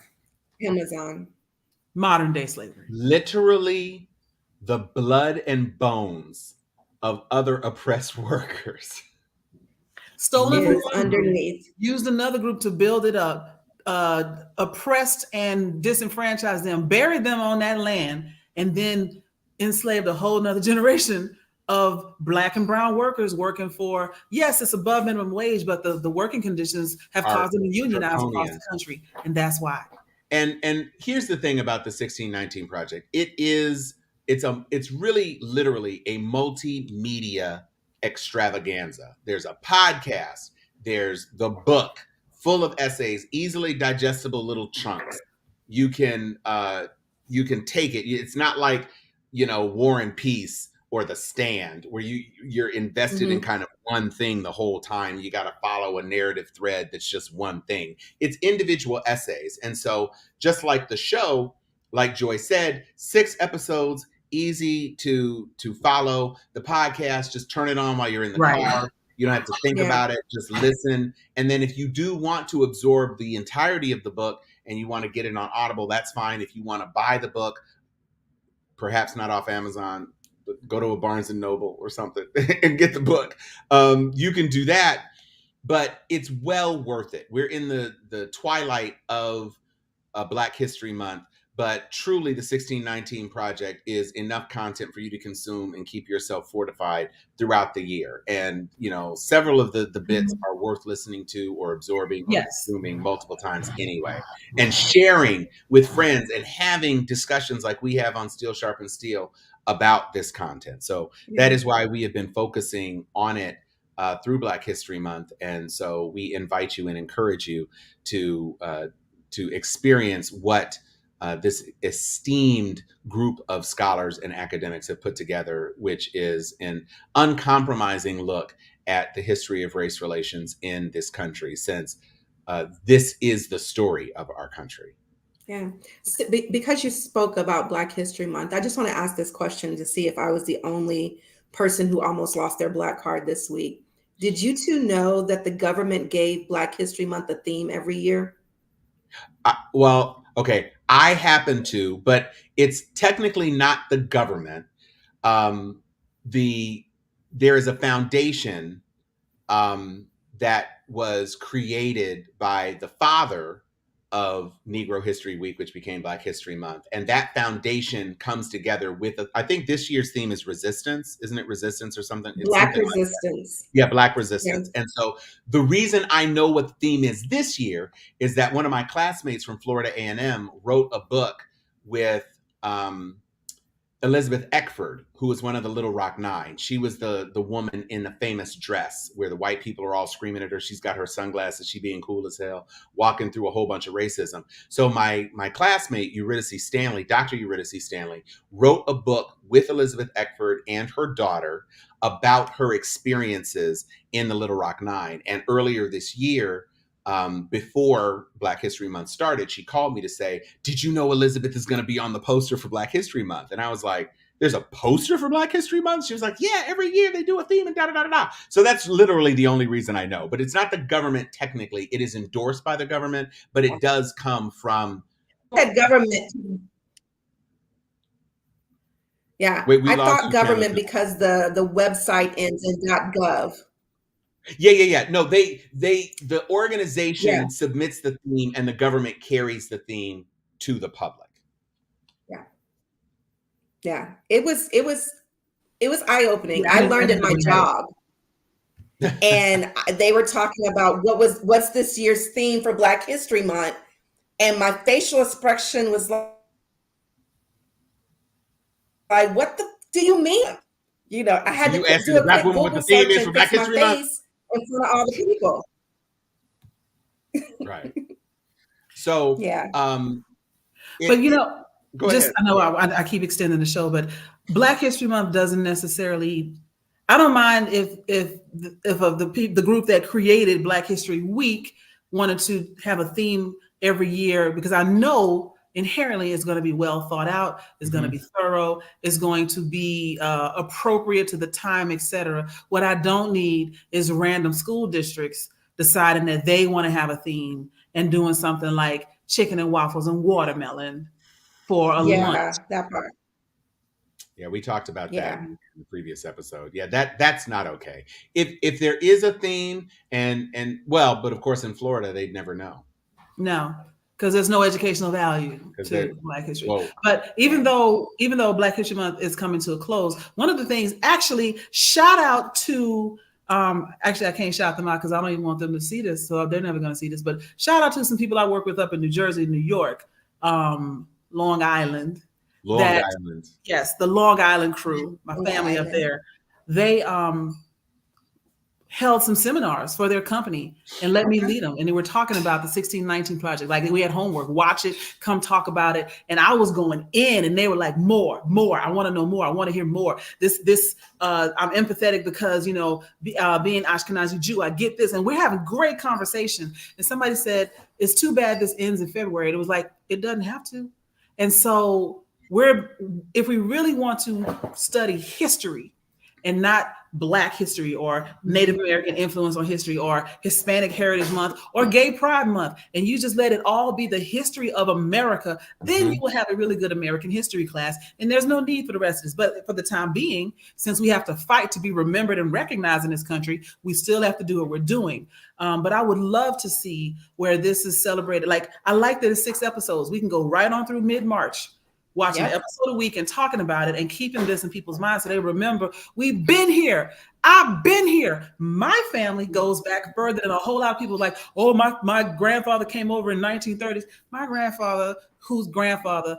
Modern day slavery. Literally the blood and bones of other oppressed workers. Stolen from underneath. Used another group to build it up, oppressed and disenfranchised them, buried them on that land, and then enslaved a whole nother generation of Black and brown workers working for, yes, it's above minimum wage, but the working conditions have caused them to unionize across the country. And that's why. And here's the thing about the 1619 project. It's really literally a multimedia extravaganza. There's a podcast, there's the book full of essays, easily digestible little chunks. You can take it. It's not like, War and Peace or The Stand, where you're invested in kind of one thing the whole time. You got to follow a narrative thread that's just one thing. It's individual essays. And so just like the show, like Joy said, 6 episodes, easy to follow. The podcast, just turn it on while you're in the car. You don't have to think about it. Just listen. And then if you do want to absorb the entirety of the book and you want to get it on Audible, that's fine. If you want to buy the book, perhaps not off Amazon, but go to a Barnes and Noble or something and get the book. You can do that, but it's well worth it. We're in the twilight of Black History Month. But truly, the 1619 project is enough content for you to consume and keep yourself fortified throughout the year. And, several of the bits are worth listening to or absorbing or consuming multiple times anyway. And sharing with friends and having discussions like we have on Steel Sharpens Steel about this content. So that is why we have been focusing on it through Black History Month. And so we invite you and encourage you to experience what this esteemed group of scholars and academics have put together, which is an uncompromising look at the history of race relations in this country, since this is the story of our country. Yeah. So, because you spoke about Black History Month, I just want to ask this question to see if I was the only person who almost lost their Black card this week. Did you two know that the government gave Black History Month a theme every year? Well, okay. I happen to, but it's technically not the government. There is a foundation that was created by the father of Negro History Week, which became Black History Month. And that foundation comes together with, I think this year's theme is resistance. Isn't it resistance or something? It's Black something resistance. like, yeah, Black resistance. Yeah. And so the reason I know what the theme is this year is that one of my classmates from Florida A&M wrote a book with Elizabeth Eckford, who was one of the Little Rock Nine. She was the woman in the famous dress where the white people are all screaming at her. She's got her sunglasses, she being cool as hell, walking through a whole bunch of racism. So my classmate, Eurydice Stanley, Dr. Eurydice Stanley, wrote a book with Elizabeth Eckford and her daughter about her experiences in the Little Rock Nine. And earlier this year, before Black History Month started, she called me to say, did you know Elizabeth is going to be on the poster for Black History Month? And I was like, there's a poster for Black History Month? She was like, yeah, every year they do a theme and da-da-da-da-da. So that's literally the only reason I know. But it's not the government technically. It is endorsed by the government, but it does come from... That government... Yeah, wait, I thought government because the website ends in .gov. Yeah. No, the organization submits the theme and the government carries the theme to the public. Yeah. It was eye-opening. I learned in my job. And they were talking about what's this year's theme for Black History Month. And my facial expression was like, what do you mean? You know, I had to do a quick Google search and fix my face in front of all the people. Right. So, yeah. But you know, just, I know I keep extending the show, but Black History Month doesn't necessarily, I don't mind if the group that created Black History Week wanted to have a theme every year, because I know inherently it's going to be well thought out, it's going to be thorough, it's going to be appropriate to the time, etc. What I don't need is random school districts deciding that they want to have a theme and doing something like chicken and waffles and watermelon for a lunch. That part. Yeah, we talked about that in the previous episode. Yeah, that's not okay. If there is a theme and well, but of course in Florida they'd never know. No, because there's no educational value to Black history. But even though Black History Month is coming to a close, one of the things, actually, shout out to, actually I can't shout them out because I don't even want them to see this, so they're never going to see this, but shout out to some people I work with up in New Jersey, New York, Long Island. Yes, the Long Island crew, my family up there, they held some seminars for their company and let me lead them. And they were talking about the 1619 project. Like, we had homework, watch it, come talk about it. And I was going in and they were like, more. I want to know more. I want to hear more. I'm empathetic because, you know, being Ashkenazi Jew, I get this. And we're having great conversation. And somebody said, it's too bad this ends in February. And it was like, it doesn't have to. And so if we really want to study history and not Black history or Native American influence on history or Hispanic Heritage Month or Gay Pride Month, and you just let it all be the history of America, then you will have a really good American history class. And there's no need for the rest of this. But for the time being, since we have to fight to be remembered and recognized in this country, we still have to do what we're doing. But I would love to see where this is celebrated. Like, I like that it's 6 episodes. We can go right on through mid-March, watching an episode a week and talking about it and keeping this in people's minds so they remember, we've been here. I've been here. My family goes back further than a whole lot of people. Like, oh, my grandfather came over in 1930s. My grandfather, whose grandfather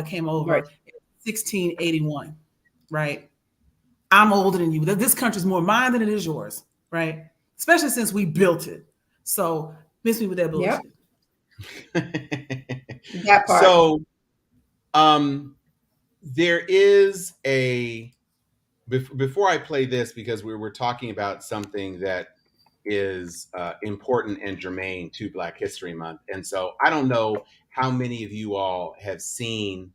came over in 1681, right? I'm older than you. This country's more mine than it is yours, right? Especially since we built it. So miss me with that bullshit. That part. So there is before I play this, because we were talking about something that is important and germane to Black History Month. And so I don't know how many of you all have seen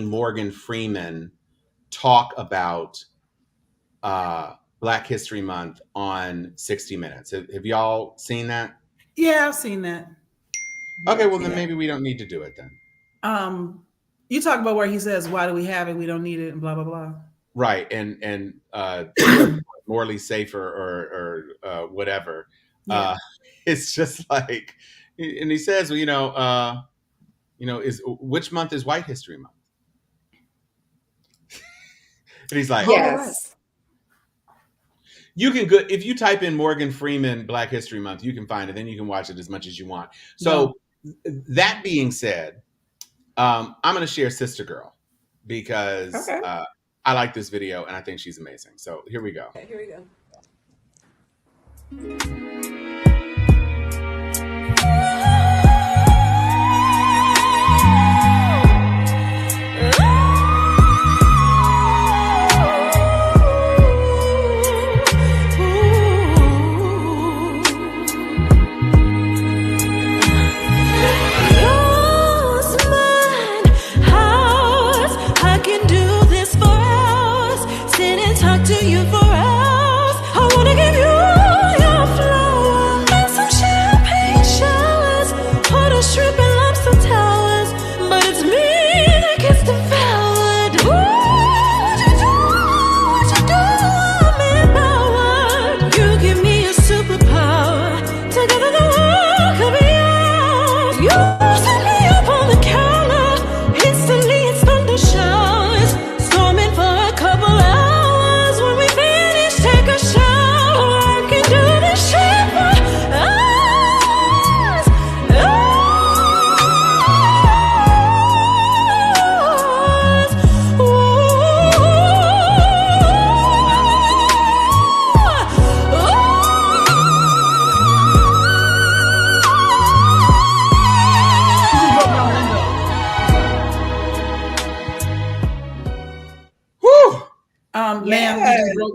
Morgan Freeman talk about Black History Month on 60 Minutes. Have y'all seen that? Yeah, I've seen that. Okay, well then maybe we don't need to do it then. You talk about where he says, "Why do we have it? We don't need it," and blah blah blah. Right, and morally safer or whatever. Yeah. It's just like, and he says, well, is which month is White History Month? And he's like, Yes. You can go if you type in Morgan Freeman Black History Month, you can find it. Then you can watch it as much as you want. So that being said, I'm going to share Sister Girl because I like this video and I think she's amazing. So here we go. Okay, here we go.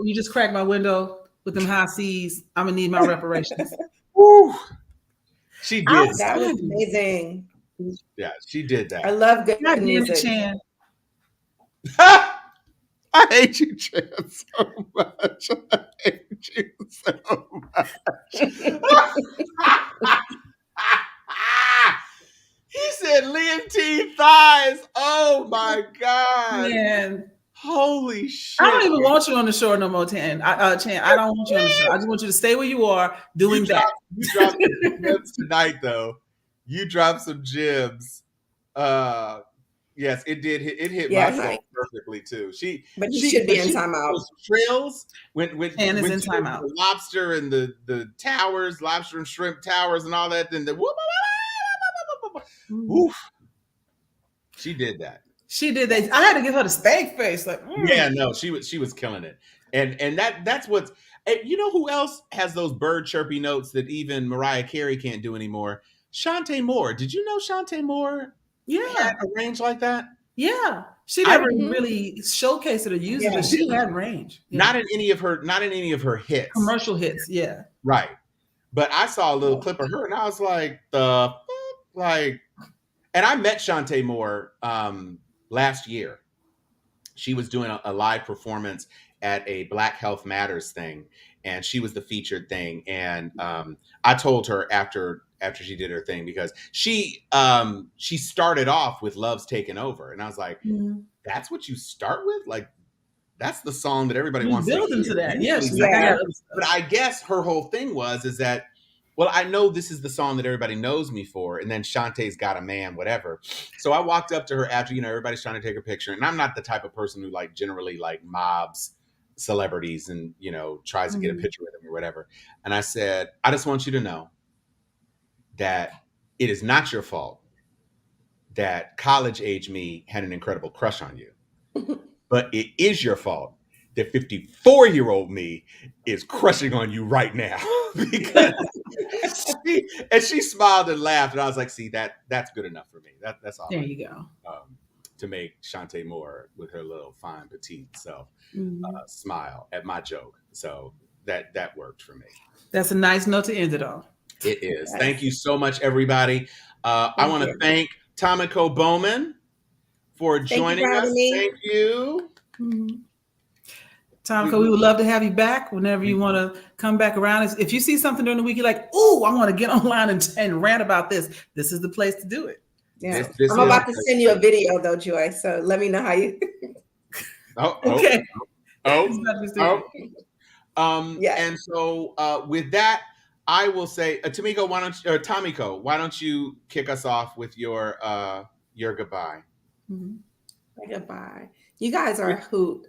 You just cracked my window with them high C's. I'm gonna need my reparations. Woo. She did. That was amazing. Yeah, she did that. I love good God music. Chan. I hate you, Chan, so much. I hate you so much. He said leontine thighs. Oh my God. Man. Holy shit. I don't even want you on the show no more, Chan. I don't want you on the show. I just want you to stay where you are doing that. You dropped some gems tonight, though. You dropped some gems. Yes, it did. It hit my soul perfectly too. She should be in timeout. Trails when Ann is in timeout. The lobster and the towers, lobster and shrimp towers, and all that. Then the woof. She did that. She did that. I had to give her the stank face. Like, yeah, no, she was killing it. And that's what's. You know who else has those bird chirpy notes that even Mariah Carey can't do anymore? Shantae Moore. Did you know Shantae Moore? Had a range like that. Yeah, she never really showcased it or used it, but she had range. Yeah. Not in any of her hits. Commercial hits, yeah. Right. But I saw a little clip of her and I was like, and I met Shantae Moore last year. She was doing a live performance at a Black Health Matters thing, and she was the featured thing. And I told her after she did her thing, because she started off with Love's Taken Over, and I was like, that's what you start with? Like, that's the song that everybody wants to hear. Into that. Yes. But I guess her whole thing is that, well, I know this is the song that everybody knows me for, and then Shantae's Got a Man, whatever. So I walked up to her after, everybody's trying to take a picture, and I'm not the type of person who generally mobs celebrities and, tries to get a picture with them or whatever. And I said, I just want you to know that it is not your fault that college age me had an incredible crush on you, but it is your fault that 54-year-old me is crushing on you right now. Because she smiled and laughed, and I was like, see, that's good enough for me. That's all. There you go. To make Shantae Moore with her little fine petite self smile at my joke. So that worked for me. That's a nice note to end it on. It is. Yes. Thank you so much, everybody. I want to thank Tamiko Bowman for joining us. Thank you. Tamiko, we would love to have you back whenever you want to come back around. If you see something during the week, you're like, oh, I want to get online and rant about this. This is the place to do it. Yeah. I'm about to send you a video though, Joy. So let me know how you. Okay. Yeah. And so with that, I will say, Tamiko, Tamiko, why don't you kick us off with your goodbye? Mm-hmm. Goodbye. You guys are a hoot.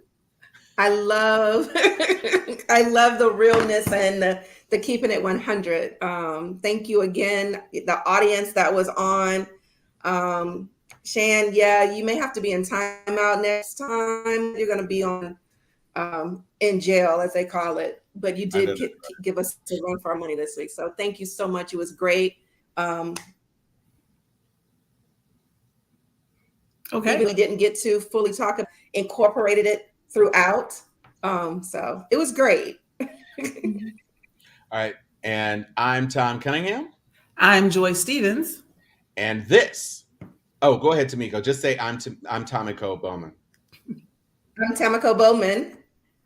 I love the realness and the keeping it 100. Thank you again, the audience that was on. Shan, yeah, you may have to be in timeout next time. You're going to be on in jail, as they call it. But you did give us a run for our money this week. So thank you so much. It was great. Okay. We didn't get to fully talk about, incorporated it throughout. So it was great. All right. And I'm Tom Cunningham. I'm Joy Stevens. And this, go ahead, Tamiko. Just say I'm Tamiko Bowman. I'm Tamiko Bowman.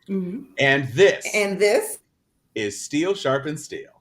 Mm-hmm. And this is Steel Sharpens Steel.